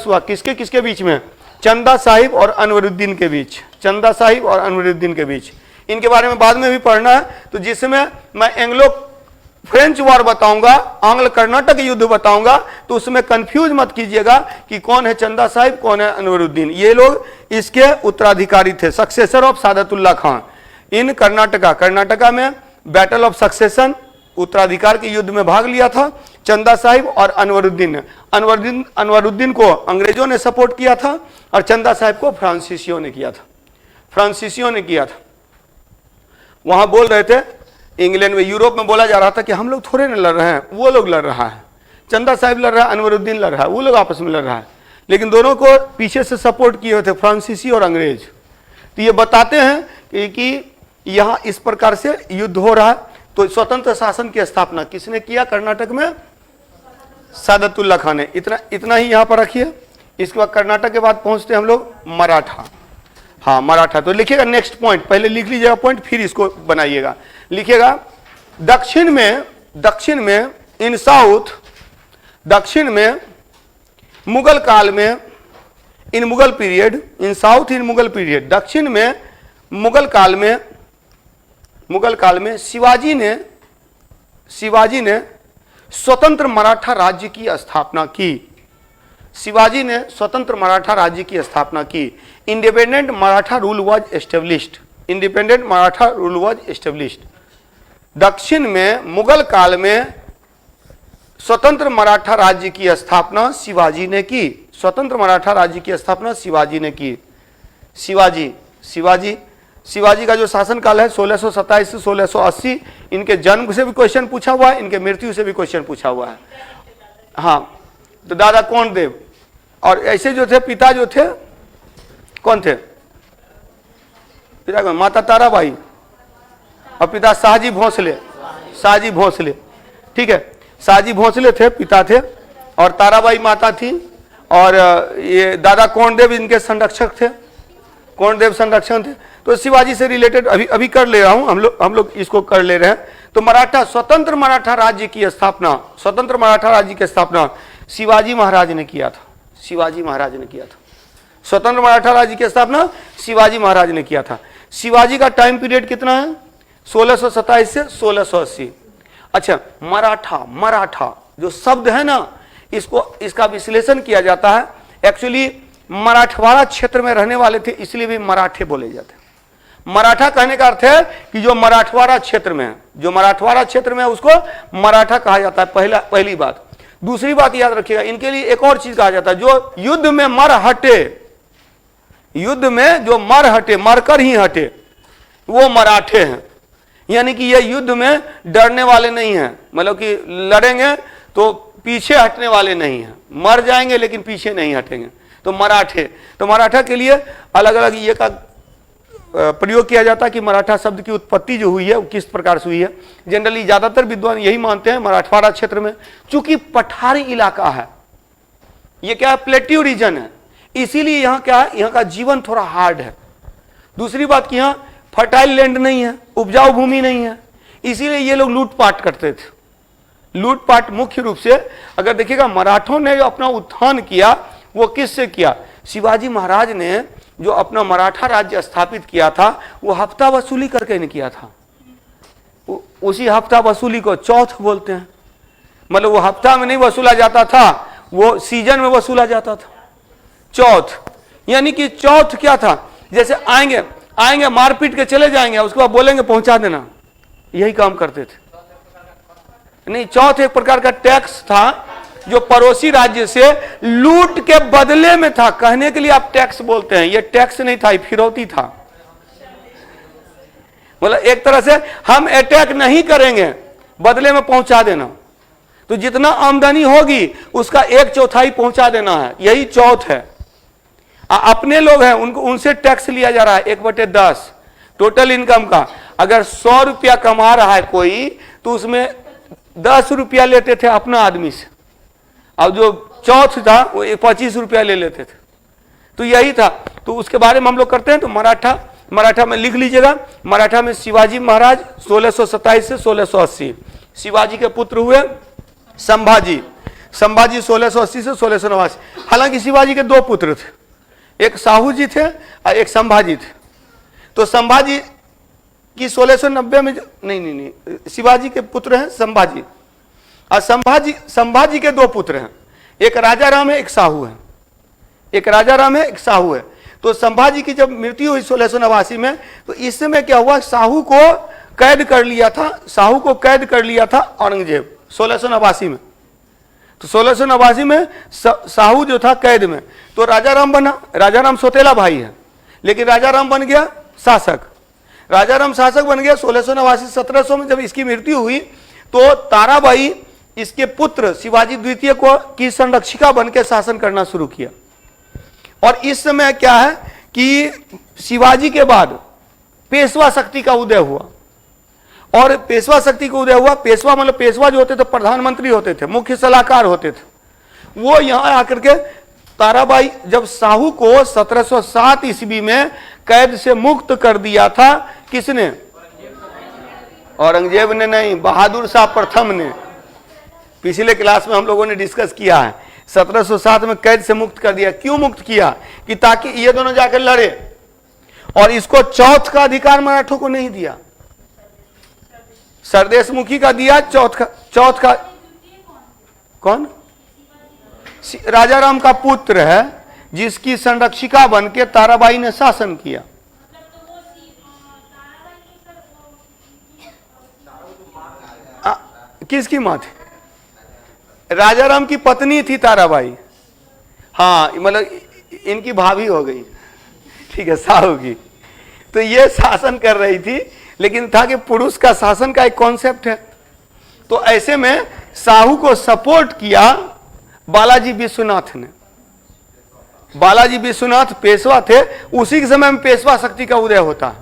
हुआ। किसके बीच में, चंदा साहिब और अनवरुद्दीन के बीच। इनके बारे में बाद में भी पढ़ना है, तो जिसमें मैं एंग्लो फ्रेंच वॉर बताऊंगा, आंग्ल कर्नाटक युद्ध बताऊंगा, तो उसमें कंफ्यूज मत कीजिएगा कि कौन है चंदा साहिब, कौन है अनवरुद्दीन। ये लोग इसके उत्तराधिकारी थे, सक्सेसर ऑफ सादतुल्ला खान। इन कर्नाटका में बैटल ऑफ सक्सेशन, उत्तराधिकार के युद्ध में भाग लिया था चंदा साहिब और अनवरुद्दीन ने। अनवरुद्दीन को अंग्रेजों ने सपोर्ट किया था और चंदा साहिब को फ्रांसीसियों ने किया था। वहां बोल रहे थे इंग्लैंड में, यूरोप में बोला जा रहा था कि हम लोग थोड़े न लड़ रहे हैं, वो लोग लड़ रहा है, चंदा साहिब लड़ रहा है, अनवरुद्दीन लड़ रहा है, वो लोग आपस में लड़ रहा है। लेकिन दोनों को पीछे से सपोर्ट किए हुए थे फ्रांसीसी और अंग्रेज। तो ये बताते हैं कि यहां इस प्रकार से युद्ध हो रहा है। तो स्वतंत्र शासन की स्थापना किसने किया कर्नाटक में, सादतुल्ला खान ने। इतना ही यहां पर रखिए। इसके बाद कर्नाटक के बाद पहुंचते हैं हम लोग मराठा। हाँ, मराठा। तो लिखिएगा नेक्स्ट पॉइंट, पहले लिख लीजिएगा पॉइंट, फिर इसको बनाइएगा। लिखिएगा दक्षिण में इन साउथ, दक्षिण में मुगल काल में, in Mughal period, in south in Mughal period, दक्षिण में मुगल काल में शिवाजी ने स्वतंत्र मराठा राज्य की स्थापना की? शिवाजी ने स्वतंत्र मराठा राज्य की स्थापना की। Independent Maratha rule was established. Independent Maratha rule was established. दक्षिण में मुगल काल में स्वतंत्र मराठा राज्य की स्थापना शिवाजी ने की। स्वतंत्र मराठा राज्य की स्थापना शिवाजी ने की। शिवाजी का जो शासनकाल है 1627 से 1680, इनके जन्म से भी क्वेश्चन पूछा हुआ है, इनके मृत्यु से भी क्वेश्चन पूछा हुआ है। हाँ, तो दादा कोंडदेव, और ऐसे जो थे पिता जो थे कौन थे? पिता कौन? माता ताराबाई और पिता शाहजी भोसले। ठीक है, शाहजी भोसले थे पिता थे, और ताराबाई माता थी, और ये दादा कोंडदेव इनके संरक्षक थे, कोंडदेव संरक्षण थे। तो शिवाजी से रिलेटेड अभी कर ले रहा हूं, हम लोग इसको कर ले रहे हैं। तो स्वतंत्र मराठा राज्य की स्थापना शिवाजी महाराज ने किया था। स्वतंत्र मराठा राज्य की स्थापना शिवाजी महाराज ने किया था। शिवाजी का टाइम पीरियड कितना है? 1627 से 1680। अच्छा, मराठा जो शब्द है ना, इसका विश्लेषण किया जाता है। एक्चुअली मराठवाड़ा क्षेत्र में रहने वाले थे, इसलिए भी मराठे बोले जाते हैं। मराठा कहने का अर्थ है कि जो मराठवाड़ा क्षेत्र में है, उसको मराठा कहा जाता है। पहली बात। दूसरी बात याद रखिएगा, इनके लिए एक और चीज कहा जाता है, जो युद्ध में मरकर ही हटे, वो मराठे हैं। यानी कि ये युद्ध में डरने वाले नहीं हैं, मतलब कि लड़ेंगे तो पीछे हटने वाले नहीं हैं, मर जाएंगे लेकिन पीछे नहीं हटेंगे, तो मराठा के लिए अलग अलग ये का प्रयोग किया जाता है कि मराठा शब्द की उत्पत्ति जो हुई है वो किस प्रकार से हुई है। जनरली ज्यादातर विद्वान यही मानते हैं, मराठवाड़ा क्षेत्र में चूंकि पठारी इलाका है, ये क्या है, प्लेट्यू रीजन है, इसीलिए यहाँ क्या है, यहाँ का जीवन थोड़ा हार्ड है। दूसरी बात कि यहाँ फर्टाइल लैंड नहीं है, उपजाऊ भूमि नहीं है, इसीलिए ये लोग लूटपाट करते थे। लूटपाट मुख्य रूप से अगर देखिएगा, मराठों ने जो अपना उत्थान किया वो किससे किया? शिवाजी महाराज ने जो अपना मराठा राज्य स्थापित किया था, वो हफ्ता वसूली करके नहीं किया था। उसी हफ्ता वसूली को चौथ बोलते हैं। मतलब वो हफ्ता में नहीं वसूला जाता था, वो सीजन में वसूला जाता था। चौथ यानी कि चौथ क्या था? जैसे आएंगे मारपीट के चले जाएंगे, उसके बाद बोलेंगे पहुंचा देना, यही काम करते थे। नहीं, चौथ एक प्रकार का टैक्स था जो पड़ोसी राज्य से लूट के बदले में था। कहने के लिए आप टैक्स बोलते हैं, ये टैक्स नहीं था, ये फिरौती था। मतलब एक तरह से हम अटैक नहीं करेंगे, बदले में पहुंचा देना। तो जितना आमदनी होगी उसका 1/4 पहुंचा देना है, यही चौथ है। अपने लोग हैं उनसे टैक्स लिया जा रहा है 1/10 टोटल इनकम का। अगर 100 रुपया कमा रहा है कोई, तो उसमें 10 रुपया लेते थे अपना आदमी से, अब जो चौथ था वो 25 रुपया ले लेते थे। तो यही था। तो उसके बारे में हम लोग करते हैं। तो मराठा में लिख लीजिएगा, मराठा में शिवाजी महाराज 1627 से 1680। शिवाजी के पुत्र हुए संभाजी 1680 से 1689। हालांकि शिवाजी के 2 पुत्र थे, एक साहू जी थे और एक संभाजी थे। तो संभाजी की 1690 में नहीं, शिवाजी के पुत्र हैं संभाजी, और संभाजी के 2 पुत्र हैं, एक राजा राम है, एक साहू है। तो संभाजी की जब मृत्यु हुई 1689 में, तो इस समय क्या हुआ, साहू को कैद कर लिया था औरंगजेब 1689 में। तो 1689 में साहू जो था कैद में, तो राजा राम बना। राजा राम सौतेला भाई है, लेकिन राजा राम बन गया शासक। 1689 1700 में जब इसकी मृत्यु हुई, तो ताराबाई इसके पुत्र शिवाजी द्वितीय को की संरक्षिका बनकर शासन करना शुरू किया। और इस समय क्या है कि शिवाजी के बाद पेशवा शक्ति का उदय हुआ। और पेशवा शक्ति का उदय हुआ, पेशवा मतलब पेशवा जो होते थे प्रधानमंत्री होते थे, मुख्य सलाहकार होते थे। वो यहां आकर के ताराबाई जब साहू को 1707 ईस्वी में कैद से मुक्त कर दिया था, किसने? औरंगजेब ने नहीं, बहादुर शाह प्रथम ने। पिछले क्लास में हम लोगों ने डिस्कस किया है, 1707 में कैद से मुक्त कर दिया। क्यों मुक्त किया? कि ताकि ये दोनों जाकर लड़े, और इसको चौथ का अधिकार मराठों को नहीं दिया, सरदेशमुखी का दिया, चौथ का कौन? राजा राम का पुत्र है, जिसकी संरक्षिका बन के ताराबाई ने शासन किया। किसकी माँ थी? राजा राम की पत्नी थी ताराबाई। हाँ, मतलब इनकी भाभी हो गई, ठीक है, साहू की। तो ये शासन कर रही थी, लेकिन था कि पुरुष का शासन का एक कॉन्सेप्ट है। तो ऐसे में साहू को सपोर्ट किया बालाजी विश्वनाथ ने। बालाजी विश्वनाथ पेशवा थे, उसी के समय में पेशवा शक्ति का उदय होता है।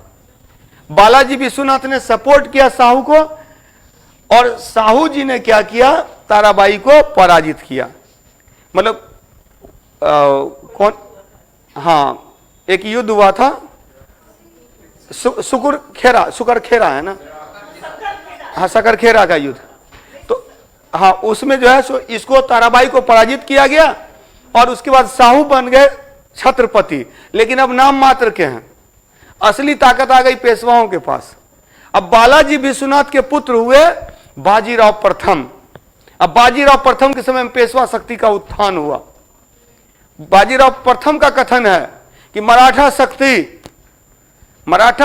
बालाजी विश्वनाथ ने सपोर्ट किया साहू को, और साहू जी ने क्या किया? ताराबाई को पराजित किया। मतलब कौन? हाँ, एक युद्ध हुआ था, सुकरखेरा है ना? हाँ, सकरखेरा का युद्ध। तो हाँ, उसमें जो है सो इसको ताराबाई को पराजित किया गया, और उसके बाद साहू बन गए छत्रपति, लेकिन अब नाम मात्र के हैं। असली ताकत आ गई पेशवाओं के पास। अब बालाजी विश्वनाथ के पुत्र हुए बाजीराव प्रथम। अब बाजीराव प्रथम के समय में पेशवा शक्ति का उत्थान हुआ। बाजीराव प्रथम का कथन है कि मराठा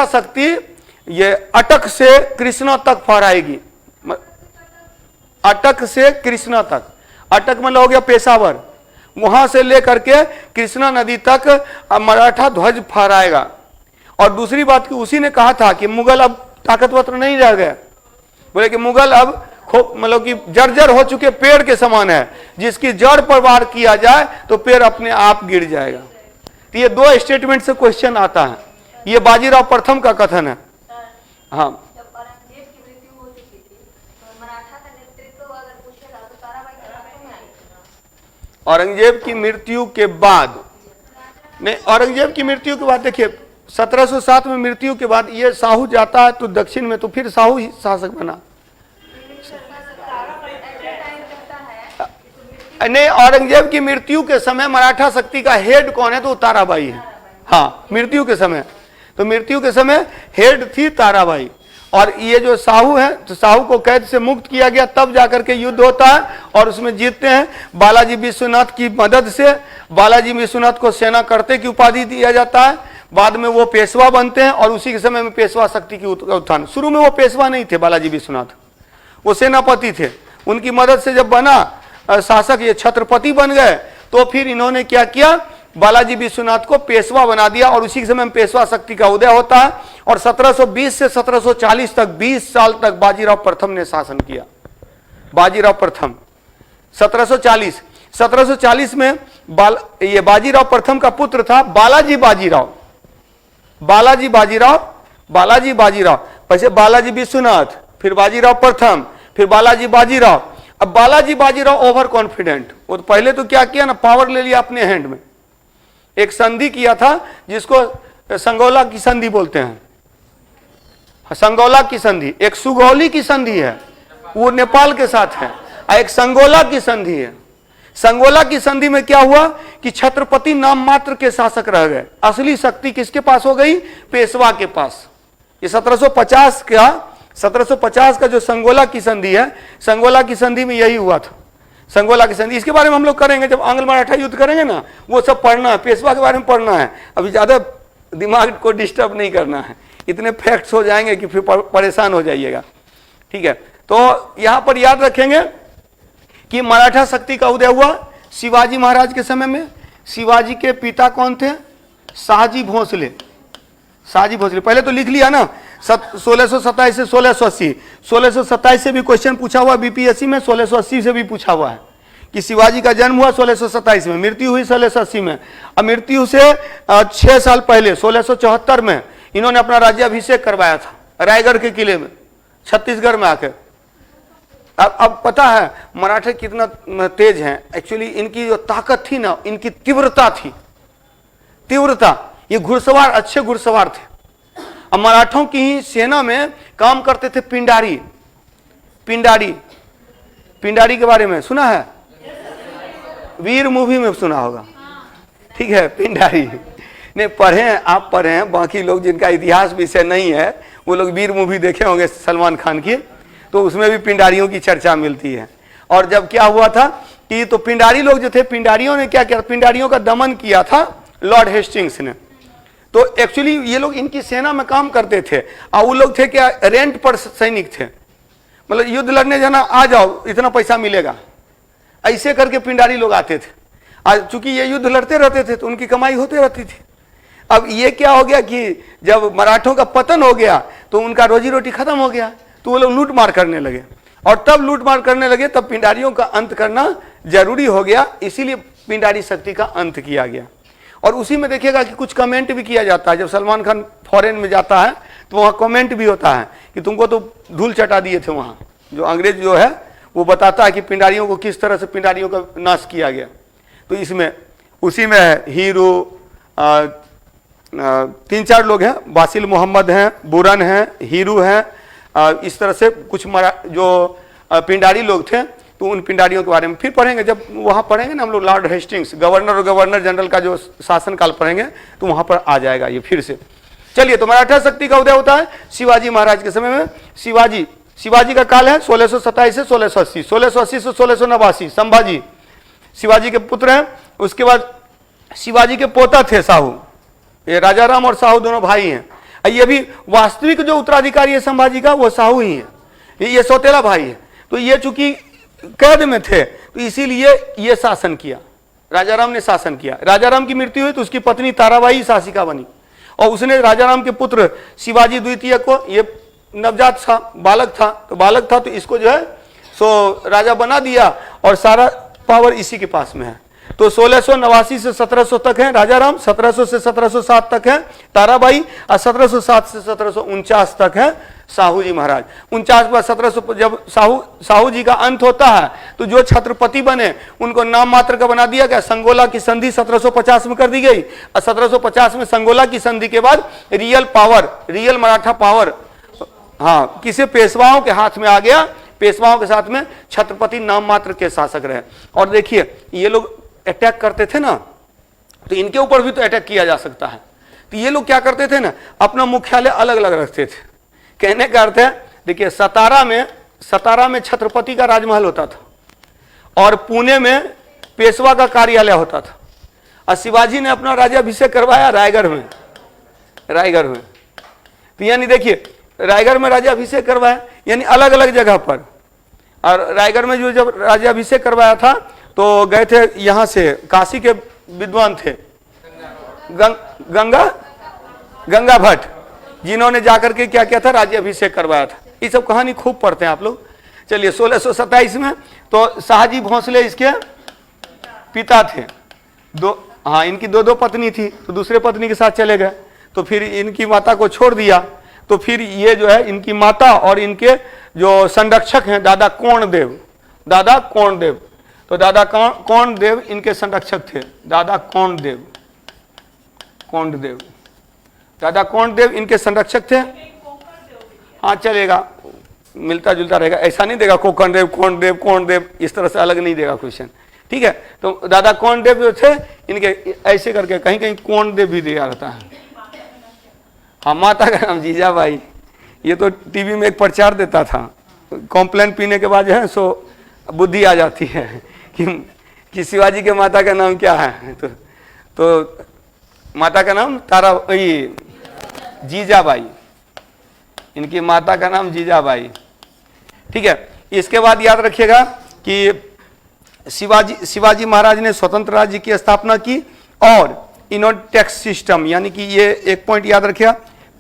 शक्ति ये अटक से कृष्णा तक फहराएगी। अटक से कृष्णा तक, अटक मतलब हो गया पेशावर, वहां से लेकर के कृष्णा नदी तक मराठा ध्वज फहराएगा। और दूसरी बात कि उसी ने कहा था कि मुगल अब ताकतवर नहीं रह गए, बोले कि मुगल अब मतलब कि जर्जर हो चुके पेड़ के समान है, जिसकी जड़ पर वार किया जाए तो पेड़ अपने आप गिर जाएगा। तो ये दो स्टेटमेंट से क्वेश्चन आता है। ये बाजीराव प्रथम का कथन है। हाँ, जब औरंगजेब की मृत्यु हो चुकी थी तो मराठा का नेतृत्व अगर पूछेगा तो ताराबाई कहाँ में आई थी? औरंगजेब की मृत्यु के बाद नहीं, औरंगजेब की मृत्यु के बाद देखिए 1707 में मृत्यु के बाद ये साहू जाता है तो दक्षिण में, तो फिर साहू ही शासक बना। नहीं, औरंगजेब की मृत्यु के समय मराठा शक्ति का हेड कौन है? तो ताराबाई है। हाँ, मृत्यु के समय, तो मृत्यु के समय हेड थी ताराबाई। और ये जो साहू है, तो साहू को कैद से मुक्त किया गया, तब जाकर के युद्ध होता है और उसमें जीतते हैं बालाजी विश्वनाथ की मदद से। बालाजी विश्वनाथ को सेना करते की उपाधि दिया जाता है। बाद में वो पेशवा बनते हैं, और उसी के समय में पेशवा शक्ति की उत्थान। शुरू में वो पेशवा नहीं थे बालाजी विश्वनाथ, वो सेनापति थे। उनकी मदद से जब बना शासक, ये छत्रपति बन गए, तो फिर इन्होंने क्या किया? बालाजी विश्वनाथ को पेशवा बना दिया, और उसी के समय में पेशवा शक्ति का उदय होता है। और 1720 से 1740 तक 20 साल तक बाजीराव प्रथम ने शासन किया। बाजीराव प्रथम 1740 में ये बाजीराव प्रथम का पुत्र था बालाजी बाजीराव। वैसे बालाजी विश्वनाथ, फिर बाजीराव प्रथम, फिर बालाजी बाजीराव। अब बालाजी बाजीराव ओवर कॉन्फिडेंट, वो तो पहले तो क्या किया ना, पावर ले लिया अपने हैंड में। एक संधि किया था जिसको संगौला की संधि बोलते हैं। संगौला की संधि, एक सुगौली की संधि है, वो नेपाल के साथ है, और एक संगोला की संधि है। संगोला की संधि में क्या हुआ कि छत्रपति नाम मात्र के शासक रह गए, असली शक्ति किसके पास हो गई? पेशवा के पास। ये 1750 का जो संगोला की संधि है, संगोला की संधि में यही हुआ था। संगोला की संधि, इसके बारे में हम लोग करेंगे जब आंग्ल मराठा युद्ध करेंगे ना, वो सब पढ़ना है, पेशवा के बारे में पढ़ना है। अभी ज्यादा दिमाग को डिस्टर्ब नहीं करना है, इतने फैक्ट्स हो जाएंगे कि फिर परेशान हो जाइएगा। ठीक है, तो यहां पर याद रखेंगे कि मराठा शक्ति का उदय हुआ शिवाजी महाराज के समय में। शिवाजी के पिता कौन थे? शाहजी भोसले। पहले तो लिख लिया ना, 1627 से 1680। 1627 से भी क्वेश्चन पूछा हुआ बीपीएससी में, 1680 से भी पूछा हुआ है कि शिवाजी का जन्म हुआ 1627 में, मृत्यु हुई 1680 में। अब मृत्यु से 6 साल पहले 1674 में इन्होंने अपना राज्याभिषेक करवाया था रायगढ़ के किले में, छत्तीसगढ़ में आकर। अब पता है मराठे कितना तेज हैं। एक्चुअली इनकी जो ताकत थी ना, इनकी तीव्रता, ये घुड़सवार, अच्छे घुड़सवार थे। अब मराठों की ही सेना में काम करते थे पिंडारी के बारे में सुना है? वीर मूवी में सुना होगा, ठीक है। पिंडारी नहीं पढ़े हैं, आप पढ़े हैं, बाकी लोग जिनका इतिहास विषय नहीं है वो लोग वीर मूवी देखे होंगे सलमान खान की, तो उसमें भी पिंडारियों की चर्चा मिलती है। और जब क्या हुआ था कि तो पिंडारी लोग जो थे, पिंडारियों ने क्या किया, पिंडारियों का दमन किया था लॉर्ड हेस्टिंग्स ने। तो एक्चुअली ये लोग इनकी सेना में काम करते थे और वो लोग थे क्या, रेंट पर सैनिक थे, मतलब युद्ध लड़ने जाना, आ जाओ इतना पैसा मिलेगा, ऐसे करके पिंडारी लोग आते थे। आज चूंकि ये युद्ध लड़ते रहते थे तो उनकी कमाई होती रहती थी। अब ये क्या हो गया कि जब मराठों का पतन हो गया तो उनका रोजी रोटी खत्म हो गया, तो वो लोग लूट मार करने लगे, और तब लूट मार करने लगे तब पिंडारियों का अंत करना जरूरी हो गया, इसीलिए पिंडारी शक्ति का अंत किया गया। और उसी में देखिएगा कि कुछ कमेंट भी किया जाता है, जब सलमान खान फॉरेन में जाता है तो वहाँ कमेंट भी होता है कि तुमको तो धूल चटा दिए थे वहाँ, जो अंग्रेज जो है वो बताता है कि पिंडारियों को किस तरह से पिंडारियों का नाश किया गया। तो इसमें उसी में है हीरो, 3-4 लोग हैं, बासिल मोहम्मद हैं, बुरन हैं, हीरू हैं, इस तरह से कुछ जो पिंडारी लोग थे। तो उन पिंडारियों के बारे में फिर पढ़ेंगे, जब वहाँ पढ़ेंगे ना हम लोग लॉर्ड हेस्टिंग्स गवर्नर और गवर्नर जनरल का जो शासनकाल पढ़ेंगे तो वहाँ पर आ जाएगा ये फिर से। चलिए, तो मराठा शक्ति का उदय होता है शिवाजी महाराज के समय में। शिवाजी का काल है 1627 से 1680, 1680 से 1689। संभाजी शिवाजी के पुत्र हैं। उसके बाद शिवाजी के पोता थे साहू, ये राजा राम और साहू दोनों भाई हैं। ये भी वास्तविक जो उत्तराधिकारी है संभाजी का वो साहू ही है, ये सौतेला भाई है। तो ये चूंकि कैद में थे तो इसीलिए ये शासन किया, राजा राम ने शासन किया। राजा राम की मृत्यु हुई तो उसकी पत्नी ताराबाई शासिका बनी, और उसने राजा राम के पुत्र शिवाजी द्वितीय को, ये नवजात था, बालक था तो इसको जो है सो राजा बना दिया, और सारा पावर इसी के पास में है। तो 1689 से 1700 तक है राजा राम, 1700 से 1707 तक है ताराबाई, और 1707 से 1749 तक है साहू जी महाराज। 49 के बाद 1700 जब साहू जी का अंत होता है तो जो छत्रपति बने उनको नाम मात्र का बना दिया गया। संगोला की संधि 1750 में कर दी गई, और 1750 में संगोला की संधि के बाद रियल मराठा पावर हाँ किसे पेशवाओं के हाथ में आ गया। पेशवाओं के साथ में छत्रपति नाम मात्र के शासक रहे। और देखिए ये लोग अटैक करते थे ना, तो इनके ऊपर भी तो अटैक किया जा सकता है। तो ये लोग क्या करते थे ना, अपना मुख्यालय अलग अलग रखते थे। कहने का अर्थ है, देखिए सतारा में छत्रपति का राजमहल होता था, और पुणे में पेशवा का कार्यालय होता था, और शिवाजी ने अपना राज्याभिषेक करवाया रायगढ़ में। तो यानी देखिए रायगढ़ में राज्याभिषेक करवाया, यानी अलग अलग जगह पर। और रायगढ़ में जो जब राज्याभिषेक करवाया था तो गए थे यहाँ से, काशी के विद्वान थे गंगा भट्ट, जिन्होंने जाकर के क्या किया था, राज्याभिषेक करवाया था। ये सब कहानी खूब पढ़ते हैं आप लोग। चलिए 1627 में तो शाहजी भोंसले इसके पिता थे। इनकी दो पत्नी थी, तो दूसरे पत्नी के साथ चले गए, तो फिर इनकी माता को छोड़ दिया। तो फिर ये जो है इनकी माता और इनके जो संरक्षक हैं दादा कोणदेव, तो दादा कोणदेव इनके संरक्षक थे। दादा कोणदेव इनके संरक्षक थे। हाँ चलेगा, मिलता जुलता रहेगा, ऐसा नहीं देगा कोणदेव इस तरह से अलग नहीं देगा क्वेश्चन, ठीक है। तो दादा कोणदेव जो थे इनके ऐसे करके कहीं कहीं कोणदेव भी दिया रहता है। हाँ, माता का नाम जीजाबाई। ये तो टीवी में एक प्रचार देता था, कॉम्प्लेन पीने के बाद जो है सो बुद्धि आ जाती है कि शिवाजी के माता का नाम क्या है, तो माता का नाम जीजाबाई, इनकी माता का नाम जीजाबाई, ठीक है। इसके बाद याद रखिएगा कि शिवाजी महाराज ने स्वतंत्र राज्य की स्थापना की, और इन्होंने टैक्स सिस्टम, यानी कि ये एक पॉइंट याद रखिएगा,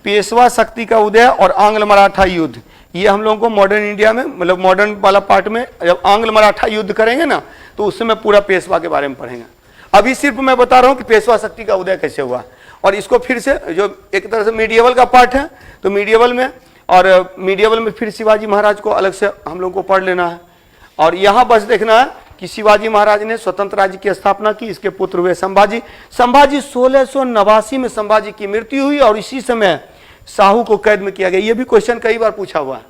पेशवा शक्ति का उदय और आंग्ल मराठा युद्ध। ये हम लोगों को मॉडर्न इंडिया में, मतलब मॉडर्न वाला पार्ट में जब आंग्ल मराठा युद्ध करेंगे ना तो उस समय पूरा पेशवा के बारे में पढ़ेंगे। अभी सिर्फ मैं बता रहा हूँ कि पेशवा शक्ति का उदय कैसे हुआ, और इसको फिर से जो एक तरह से मीडिएवल का पार्ट है, तो मीडिएवल में फिर शिवाजी महाराज को अलग से हम लोग को पढ़ लेना है। और यहाँ बस देखना है कि शिवाजी महाराज ने स्वतंत्र राज्य की स्थापना की, इसके पुत्र हुए संभाजी। 1689 में संभाजी की मृत्यु हुई, और इसी समय साहू को कैद में किया गया। ये भी क्वेश्चन कई बार पूछा हुआ है।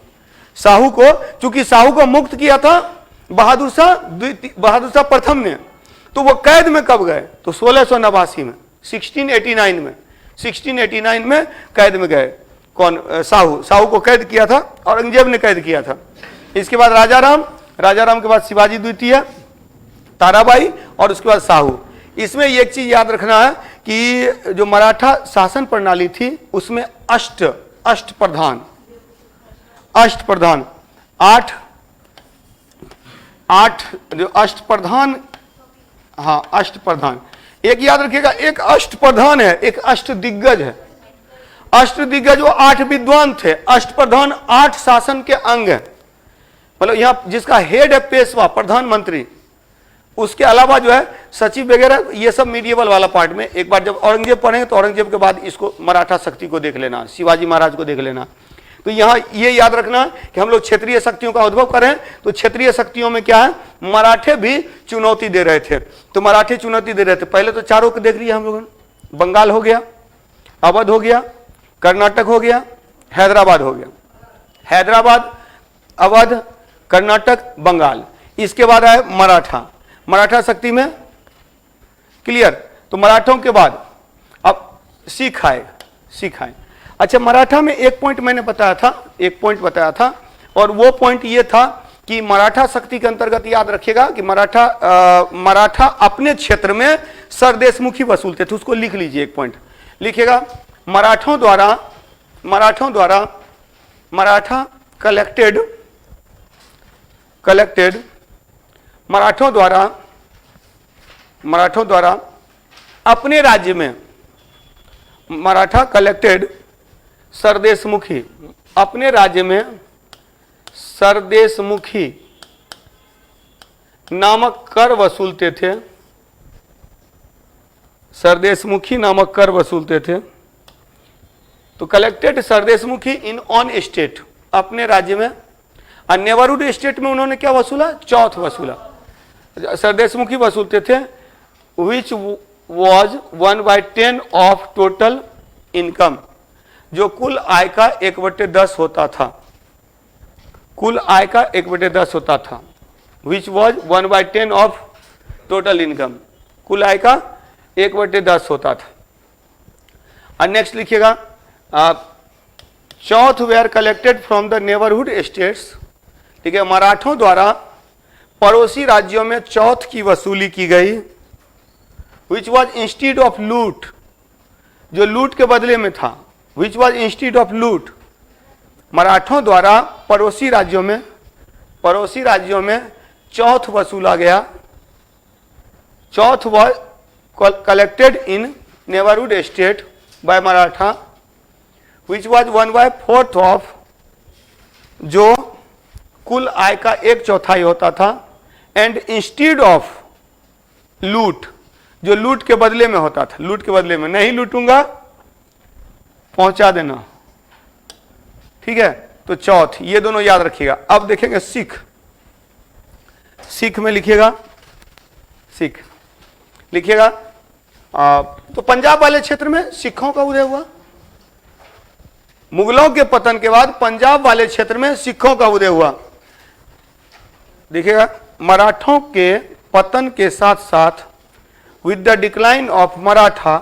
चूंकि साहू को मुक्त किया था बहादुर शाह प्रथम ने, तो वो कैद में कब गए, तो 1689 में, 1689 में कैद में गए। कौन? साहू को कैद किया था, औरंगजेब ने कैद किया था। इसके बाद राजाराम के बाद शिवाजी द्वितीय, ताराबाई और उसके बाद साहू। इसमें एक चीज याद रखना है कि जो मराठा शासन प्रणाली थी उसमें अष्ट प्रधान आठ जो अष्ट प्रधान, हाँ अष्ट प्रधान, एक याद रखिएगा, एक अष्ट प्रधान है, एक अष्ट दिग्गज है। अष्ट दिग्गज वो 8 विद्वान थे, अष्ट प्रधान 8 शासन के अंग है। मतलब यहां जिसका हेड है पेशवा, प्रधानमंत्री, उसके अलावा जो है सचिव वगैरह, ये सब मीडिएवल वाला पार्ट में। एक बार जब औरंगजेब पढ़ेंगे तो औरंगजेब के बाद इसको मराठा शक्ति को देख लेना, शिवाजी महाराज को देख लेना। तो यहां ये याद रखना कि हम लोग क्षेत्रीय शक्तियों का उद्भव करें तो क्षेत्रीय शक्तियों में क्या है, मराठे भी चुनौती दे रहे थे। तो मराठे चुनौती दे रहे थे। पहले तो चारों को देख लिया हम लोगों ने, बंगाल हो गया, अवध हो गया, कर्नाटक हो गया, हैदराबाद हो गया। हैदराबाद, अवध, कर्नाटक, बंगाल। इसके बाद आए मराठा शक्ति में क्लियर। तो मराठों के बाद अब सिख आए। अच्छा, मराठा में एक पॉइंट मैंने बताया था और वो पॉइंट ये था कि मराठा शक्ति के अंतर्गत याद रखिएगा कि मराठा अपने क्षेत्र में सरदेशमुखी वसूलते थे। उसको लिख लीजिए, एक पॉइंट लिखिएगा। मराठों द्वारा मराठा कलेक्टेड मराठों द्वारा अपने राज्य में, मराठा कलेक्टेड सरदेशमुखी, अपने राज्य में सरदेशमुखी नामक कर वसूलते थे। सरदेशमुखी नामक कर वसूलते थे। तो collected sardeshmukhi in on state, अपने राज्य में। और नेवरहुड स्टेट में उन्होंने क्या वसूला, चौथ वसूला। सरदेशमुखी वसूलते थे, विच वॉज 1/10 ऑफ टोटल इनकम, जो कुल आय का 1/10 होता था। कुल आय का 1/10 होता था। Which was 1/10 of total income, कुल आय का 1/10 होता था। और नेक्स्ट लिखिएगा, chauth were collected from the neighbourhood states. ठीक है, मराठों द्वारा पड़ोसी राज्यों में चौथ की वसूली की गई। विच वॉज इंस्टीड ऑफ लूट, जो लूट के बदले में था। विच वॉज इंस्टीड ऑफ लूट, मराठों द्वारा पड़ोसी राज्यों में चौथ वसूला गया। Chauth was collected in neighbourhood state by Maratha, which was 1/4 of, जो कुल आय का 1/4 होता था। एंड इंस्टीड ऑफ लूट, जो लूट के बदले में होता था। लूट के बदले में, नहीं लूटूंगा पहुंचा देना। ठीक है, तो चौथ, ये दोनों याद रखिएगा। अब देखेंगे सिख में लिखिएगा, तो पंजाब वाले क्षेत्र में सिखों का उदय हुआ। मुगलों के पतन के बाद पंजाब वाले क्षेत्र में सिखों का उदय हुआ। देखिएगा, मराठों के पतन के साथ साथ with the decline of Maratha,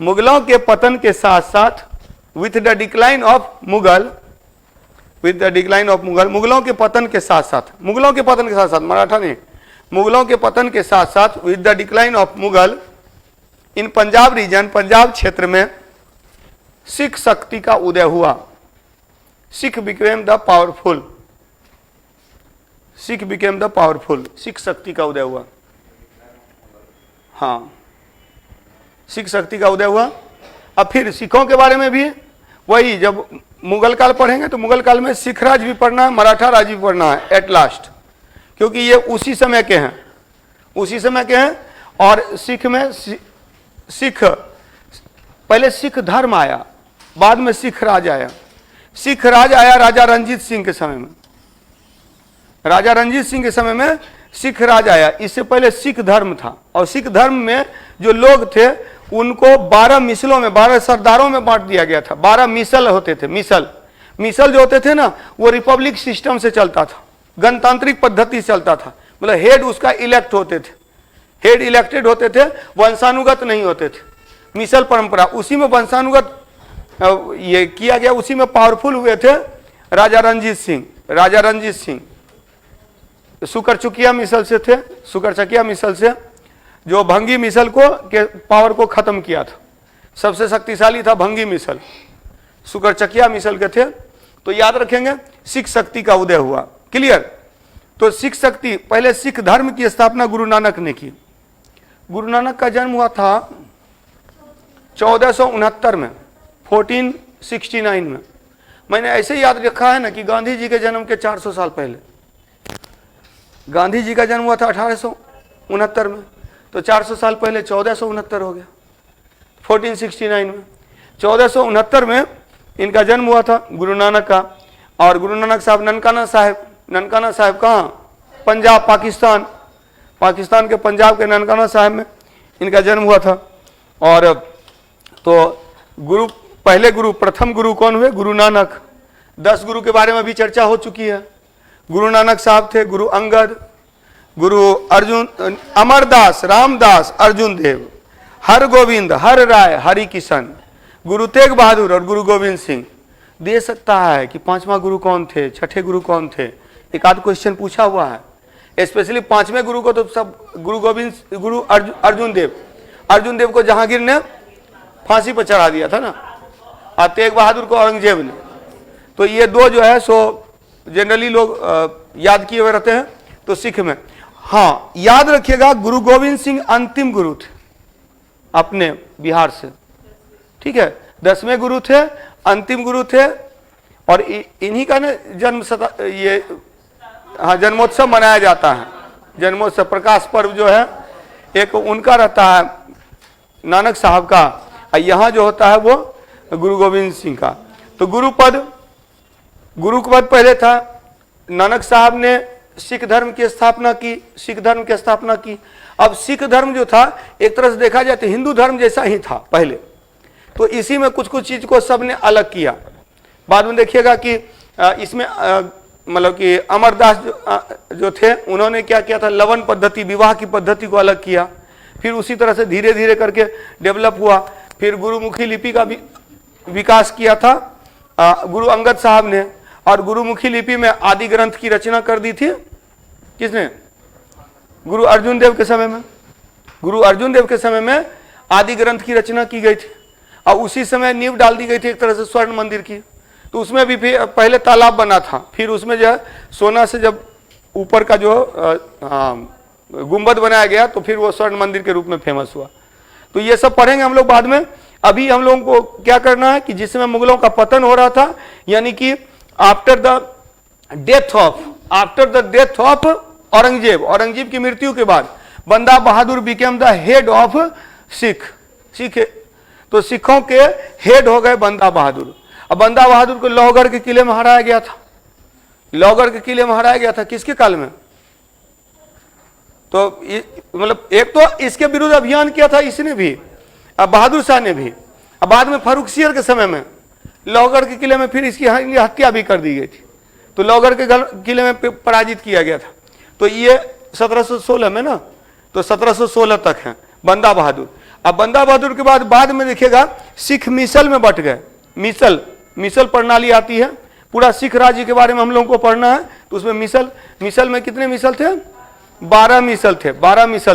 मुगलों के पतन के साथ साथ with the decline of Mughal, मुगलों के पतन के साथ साथ मराठा नहीं, मुगलों के पतन के साथ साथ with the decline of Mughal in Punjab region, Punjab क्षेत्र में सिख शक्ति का उदय हुआ। Sikh became the powerful, Sikh शक्ति का उदय हुआ। हाँ, सिख शक्ति का उदय हुआ। अब फिर सिखों के बारे में भी वही, जब मुगल काल पढ़ेंगे तो मुगल काल में सिख राज भी पढ़ना है, मराठा राज भी पढ़ना है एट लास्ट, क्योंकि ये उसी समय के हैं। और सिख में पहले सिख धर्म आया, बाद में सिख राज आया। राजा रणजीत सिंह के समय में सिख राज आया। इससे पहले सिख धर्म था, और सिख धर्म में जो लोग थे उनको 12 मिसलों में, 12 सरदारों में बांट दिया गया था। 12 मिसल होते थे। मिसल जो होते थे ना, वो रिपब्लिक सिस्टम से चलता था, गणतांत्रिक पद्धति से चलता था। मतलब हेड उसका इलेक्ट होते थे, हेड इलेक्टेड होते थे, वंशानुगत नहीं होते थे। मिसल परंपरा, उसी में वंशानुगत ये किया गया, उसी में पावरफुल हुए थे। राजा रंजीत सिंह सुकरचकिया मिसल से थे, सुकरचकिया मिसल से, जो भंगी मिसल को के पावर को खत्म किया था। सबसे शक्तिशाली था भंगी मिसल, सुकरचकिया मिसल के थे। तो याद रखेंगे सिख शक्ति का उदय हुआ। क्लियर? तो सिख शक्ति, पहले सिख धर्म की स्थापना गुरु नानक ने की। गुरु नानक का जन्म हुआ था 1469 में, 1469 में। मैंने ऐसे याद रखा है ना कि गांधी जी के जन्म के 400 साल पहले, गांधी जी का जन्म हुआ था 1869 में, तो 400 साल पहले 1469 हो गया, 1469 में। 1469 में इनका जन्म हुआ था गुरु नानक का। और गुरु नानक साहब ननकाना साहिब कहाँ? पंजाब, पाकिस्तान के पंजाब के ननकाना साहिब में इनका जन्म हुआ था। और तो पहले गुरु, प्रथम गुरु कौन हुए? गुरु नानक। 10 गुरु के बारे में भी चर्चा हो चुकी है। गुरु नानक साहब थे, गुरु अंगद, गुरु अर्जुन, अमरदास, रामदास, अर्जुन देव, हर गोविंद, हर राय, हरि किशन, गुरु तेग बहादुर और गुरु गोविंद सिंह। दे सकता है कि 5वां गुरु कौन थे, 6ठे गुरु कौन थे? एक आध क्वेश्चन पूछा हुआ है। स्पेशली 5वें गुरु को तो सब गुरु अर्जुन देव को जहांगीर ने फांसी पर चढ़ा दिया था ना, और तेग बहादुर को औरंगजेब ने। तो ये दो जो है सो जनरली लोग याद किए हुए रहते हैं। तो सिख में, हाँ याद रखिएगा, गुरु गोविंद सिंह अंतिम गुरु थे अपने बिहार से। ठीक है, 10वें गुरु थे, अंतिम गुरु थे। और इन्हीं का ना जन्मोत्सव मनाया जाता है। जन्मोत्सव, प्रकाश पर्व जो है एक उनका रहता है, नानक साहब का। और यहाँ जो होता है वो गुरु गोविंद सिंह का। तो गुरुपद पहले था। नानक साहब ने सिख धर्म की स्थापना की। अब सिख धर्म जो था एक तरह से देखा जाए तो हिंदू धर्म जैसा ही था पहले। तो इसी में कुछ चीज को सबने अलग किया। बाद में देखिएगा कि इसमें मतलब कि अमरदास जो थे उन्होंने क्या किया था, लवन पद्धति, विवाह की पद्धति को अलग किया। फिर उसी तरह से धीरे धीरे करके डेवलप हुआ। फिर गुरुमुखी लिपि का भी विकास किया था गुरु अंगद साहब ने। और गुरुमुखी लिपि में आदि ग्रंथ की रचना कर दी थी किसने? गुरु अर्जुन देव के समय में आदि ग्रंथ की रचना की गई थी। और उसी समय नींव डाल दी गई थी एक तरह से स्वर्ण मंदिर की। तो उसमें भी पहले तालाब बना था, फिर उसमें जो है सोना से जब ऊपर का जो गुंबद बनाया गया तो फिर वो स्वर्ण मंदिर के रूप में फेमस हुआ। तो ये सब पढ़ेंगे हम लोग बाद में। अभी हम लोगों को क्या करना है कि जिस समय मुगलों का पतन हो रहा था, यानी कि after the death of Aurangzeb की मृत्यु के बाद Banda Bahadur became the head of Sikh. तो सिखों के हेड हो गए बंदा बहादुर। अब बंदा बहादुर को लोहगढ़ के किले में हराया गया था। किसके काल में? तो मतलब एक तो इसके विरुद्ध अभियान किया था इसने भी, अब बहादुर शाह ने भी। अब बाद में फारूकसियर के समय में लोहगढ़ के किले में फिर इसकी हत्या भी कर दी गई थी। तो लोहगढ़ के किले में पराजित किया गया था। तो ये 1716 में ना, तो 1716 तक है बंदा बहादुर। अब बंदा बहादुर के बाद में देखिएगा सिख मिसल में बट गए। मिसल प्रणाली आती है, पूरा सिख राज्य के बारे में हम लोगों को पढ़ना है। तो उसमें मिसल में कितने मिसल थे? 12 मिसल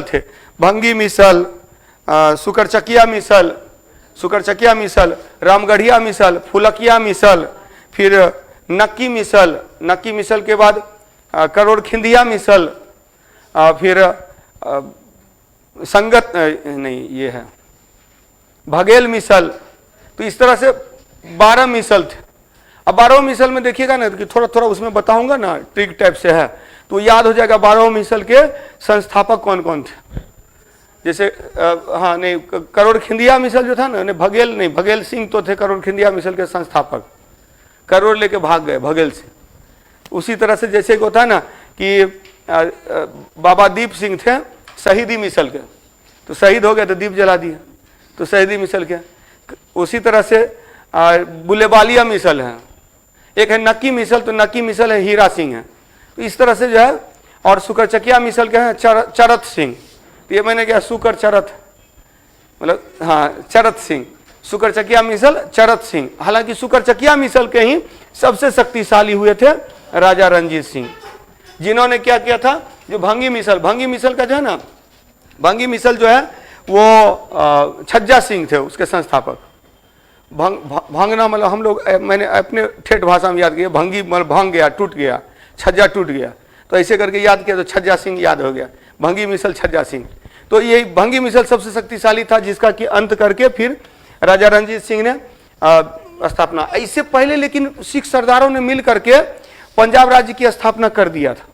थे। भंगी मिसल, सुकरचकिया मिसल, रामगढ़िया मिसल, फुलकिया मिसल, फिर नक्की मिसल के बाद करोड़ खिंदिया मिसल, फिर संगत नहीं ये है भगेल मिसल। तो इस तरह से 12 मिसल थे। अब 12 मिसल में देखिएगा ना कि थोड़ा उसमें बताऊंगा ना, ट्रिक टाइप से है तो याद हो जाएगा 12 मिसल के संस्थापक कौन कौन थे। जैसे करोड़ खिंदिया मिसल जो था ना, भगेल सिंह तो थे करोड़ खिंदिया मिसल के संस्थापक। करोड़ लेके भाग गए भगेल से। उसी तरह से जैसे कि होता है ना कि बाबा दीप सिंह थे शहीदी मिसल के, तो शहीद हो गए तो दीप जला दिए, तो शहीदी मिसल के। उसी तरह से बुलेबालिया मिसल है, एक है नक्की मिसल, तो नक्की मिसल है हीरा सिंह है। तो इस तरह से जो है। और सुकरचकिया मिसल के हैं चरत सिंह। तो ये मैंने क्या सुकर चरत, मतलब चरत सिंह। सुकरचकिया मिसल चरत सिंह। हालांकि सुकरचकिया मिसल के ही सबसे शक्तिशाली हुए थे राजा रणजीत सिंह, जिन्होंने क्या किया था, जो भंगी मिसल का जो है ना, भंगी मिसल जो है वो छज्जा सिंह थे उसके संस्थापक। भांगना मतलब हम लोग, मैंने अपने ठेठ भाषा में याद किया, भंगी मतलब भांग गया, टूट गया, छज्जा टूट गया, तो ऐसे करके याद किया तो छज्जा सिंह याद हो गया, भंगी मिसल छज्जा सिंह। तो ये भंगी मिसल सबसे शक्तिशाली था, जिसका कि अंत करके फिर राजा रणजीत सिंह ने स्थापना। इससे पहले लेकिन सिख सरदारों ने मिल करके पंजाब राज्य की स्थापना कर दिया था,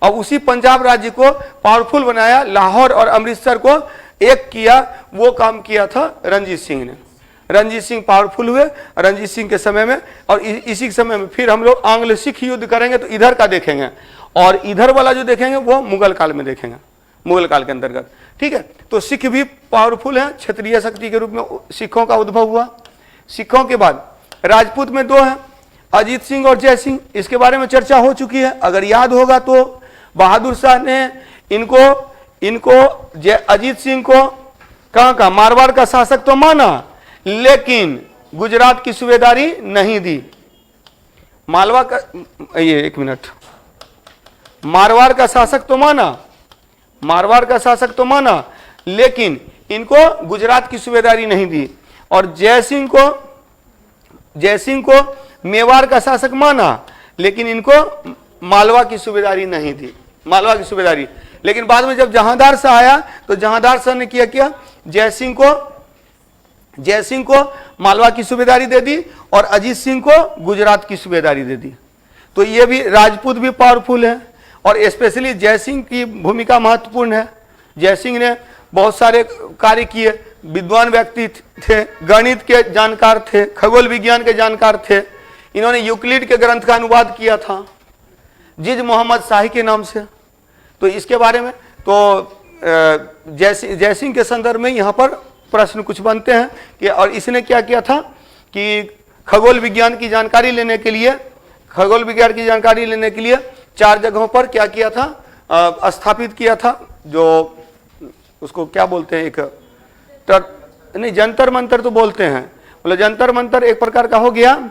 और उसी पंजाब राज्य को पावरफुल बनाया, लाहौर और अमृतसर को एक किया, वो काम किया था रणजीत सिंह ने। रणजीत सिंह पावरफुल हुए रणजीत सिंह के समय में, और इसी समय में फिर हम लोग आंग्ल सिख युद्ध करेंगे तो इधर का देखेंगे, और इधर वाला जो देखेंगे वो मुगल काल में देखेंगे, मुगल काल के अंतर्गत। ठीक है, तो सिख भी पावरफुल है, क्षत्रिय शक्ति के रूप में सिखों का उद्भव हुआ। सिखों के बाद राजपूत में दो हैं, अजीत सिंह और जय सिंह, इसके बारे में चर्चा हो चुकी है। अगर याद होगा तो बहादुर शाह ने इनको अजीत सिंह को कहां का, मारवाड़ का शासक तो माना, लेकिन गुजरात की सूबेदारी नहीं दी। मालवा का, ये एक मिनट, मारवाड़ का शासक तो माना, लेकिन इनको गुजरात की सूबेदारी नहीं दी। और जय सिंह को मेवाड़ का शासक माना, लेकिन इनको मालवा की सूबेदारी नहीं दी, मालवा की सूबेदारी। लेकिन बाद में जब जहांदार शाह आया तो जहांदार शाह ने किया, जय सिंह को मालवा की सूबेदारी दे दी और अजीत सिंह को गुजरात की सूबेदारी दे दी। तो ये भी राजपूत भी पावरफुल है, और स्पेशली जय सिंह की भूमिका महत्वपूर्ण है। जय सिंह ने बहुत सारे कार्य किए, विद्वान व्यक्ति थे, गणित के जानकार थे, खगोल विज्ञान के जानकार थे। इन्होंने यूक्लिड के ग्रंथ का अनुवाद किया था जिज मोहम्मद शाही के नाम से। तो इसके बारे में तो जय सिंह के संदर्भ में यहाँ पर प्रश्न कुछ बनते हैं कि, और इसने क्या किया था कि खगोल विज्ञान की जानकारी लेने के लिए 4 जगहों पर क्या किया था, स्थापित किया था, जो उसको क्या बोलते हैं, नहीं जंतर मंतर तो बोलते हैं, मतलब जंतर मंतर एक प्रकार का हो गया,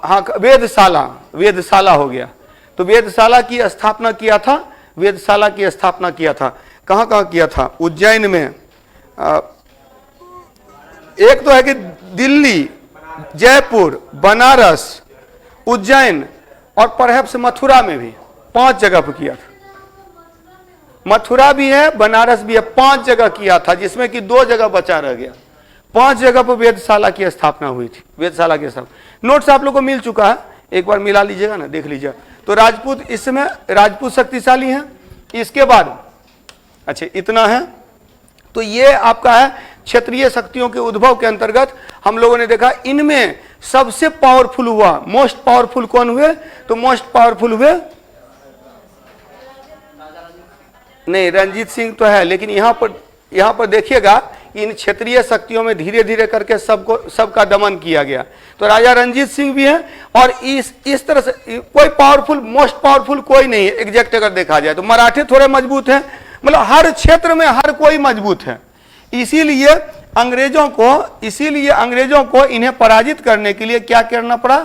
हाँ वेदशाला हो गया। तो वेदशाला की स्थापना किया था, कहाँ किया था, उज्जैन में, एक तो है कि दिल्ली, जयपुर, बनारस, उज्जैन और परहैप्स मथुरा में भी 5 जगह पर किया था। मथुरा भी है, बनारस भी है, 5 जगह किया था, जिसमें कि 2 जगह बचा रह गया। 5 जगह पर वेदशाला की स्थापना हुई थी, वेदशाला की स्थापना। नोट्स आप लोग को मिल चुका है, एक बार मिला लीजिएगा ना, देख लीजिएगा। तो राजपूत, इस समय राजपूत शक्तिशाली हैं। इसके बाद अच्छा इतना है, तो ये आपका है क्षेत्रीय शक्तियों के उद्भव के अंतर्गत हम लोगों ने देखा, इनमें सबसे पावरफुल हुआ, मोस्ट पावरफुल कौन हुए, तो मोस्ट पावरफुल हुए नहीं, रणजीत सिंह तो है, लेकिन यहाँ पर देखिएगा इन क्षेत्रीय शक्तियों में धीरे धीरे करके सबका दमन किया गया। तो राजा रणजीत सिंह भी हैं, और इस तरह से कोई पावरफुल, मोस्ट पावरफुल कोई नहीं है एग्जैक्ट अगर देखा जाए तो। मराठे थोड़े मजबूत हैं, मतलब हर क्षेत्र में हर कोई मजबूत है। इसीलिए अंग्रेजों को इन्हें पराजित करने के लिए क्या करना पड़ा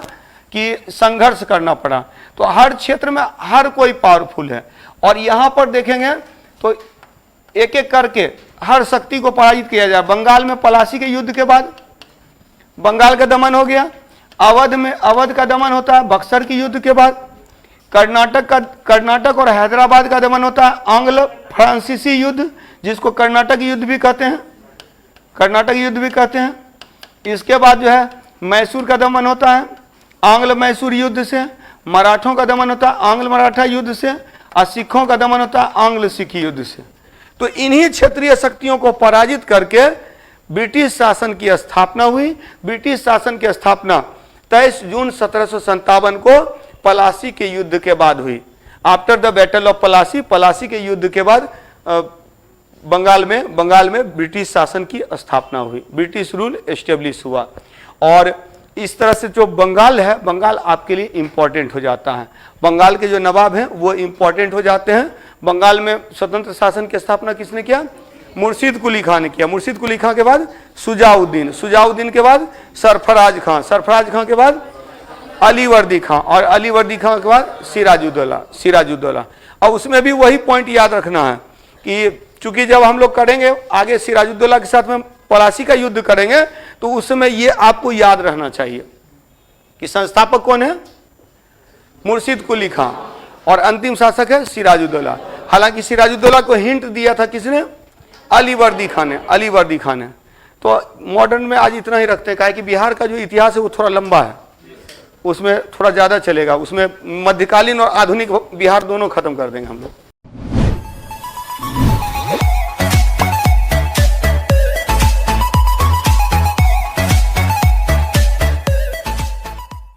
कि संघर्ष करना पड़ा। तो हर क्षेत्र में हर कोई पावरफुल है, और यहां पर देखेंगे तो एक एक करके हर शक्ति को पराजित किया जाए। बंगाल में पलासी के युद्ध के बाद बंगाल का दमन हो गया, अवध का दमन होता है बक्सर की युद्ध के बाद, कर्नाटक और हैदराबाद का दमन होता है आंग्ल फ्रांसीसी युद्ध, जिसको कर्नाटक युद्ध भी कहते हैं। इसके बाद जो है मैसूर का दमन होता है आंग्ल मैसूर युद्ध से, मराठों का दमन होता है आंग्ल मराठा युद्ध से, और सिखों का दमन होता है आंग्ल सिख युद्ध से। तो इन्हीं क्षेत्रीय शक्तियों को पराजित करके ब्रिटिश शासन की स्थापना हुई। ब्रिटिश शासन की स्थापना 23 जून 1757 को पलासी के युद्ध के बाद हुई। After the battle of Plassey के युद्ध के बाद बंगाल में ब्रिटिश शासन की स्थापना हुई, ब्रिटिश रूल एस्टेब्लिश हुआ। और इस तरह से जो बंगाल है, बंगाल आपके लिए इंपॉर्टेंट हो जाता है। बंगाल के जो नवाब हैं वो इंपॉर्टेंट हो जाते हैं। बंगाल में स्वतंत्र शासन की स्थापना किसने किया? मुर्शिद कुली खान ने किया। मुर्शिद कुली खान के बाद सुजाउद्दीन, सुजाउद्दीन के बाद सरफराज खान, सरफराज खान के बाद अलीवर्दी खान, और अलीवर्दी खान के बाद सिराजुद्दौला, सिराजुद्दौला। अब उसमें भी वही पॉइंट याद रखना है कि चूंकि जब हम लोग करेंगे आगे सिराजुद्दौला के साथ में पलासी का युद्ध करेंगे, तो उस समय ये आपको याद रहना चाहिए कि संस्थापक कौन है, मुर्शिद कुली खान, और अंतिम शासक है सिराजुद्दौला। हालांकि सिराजुद्दौला को हिंट दिया था किसने, अलीवर्दी खान ने, अलीवर्दी खान ने। तो मॉडर्न में आज इतना ही रखते हैं, काहे कि बिहार का जो इतिहास है वो थोड़ा लंबा है, उसमें थोड़ा ज़्यादा चलेगा, उसमें मध्यकालीन और आधुनिक बिहार दोनों खत्म कर देंगे हम लोग।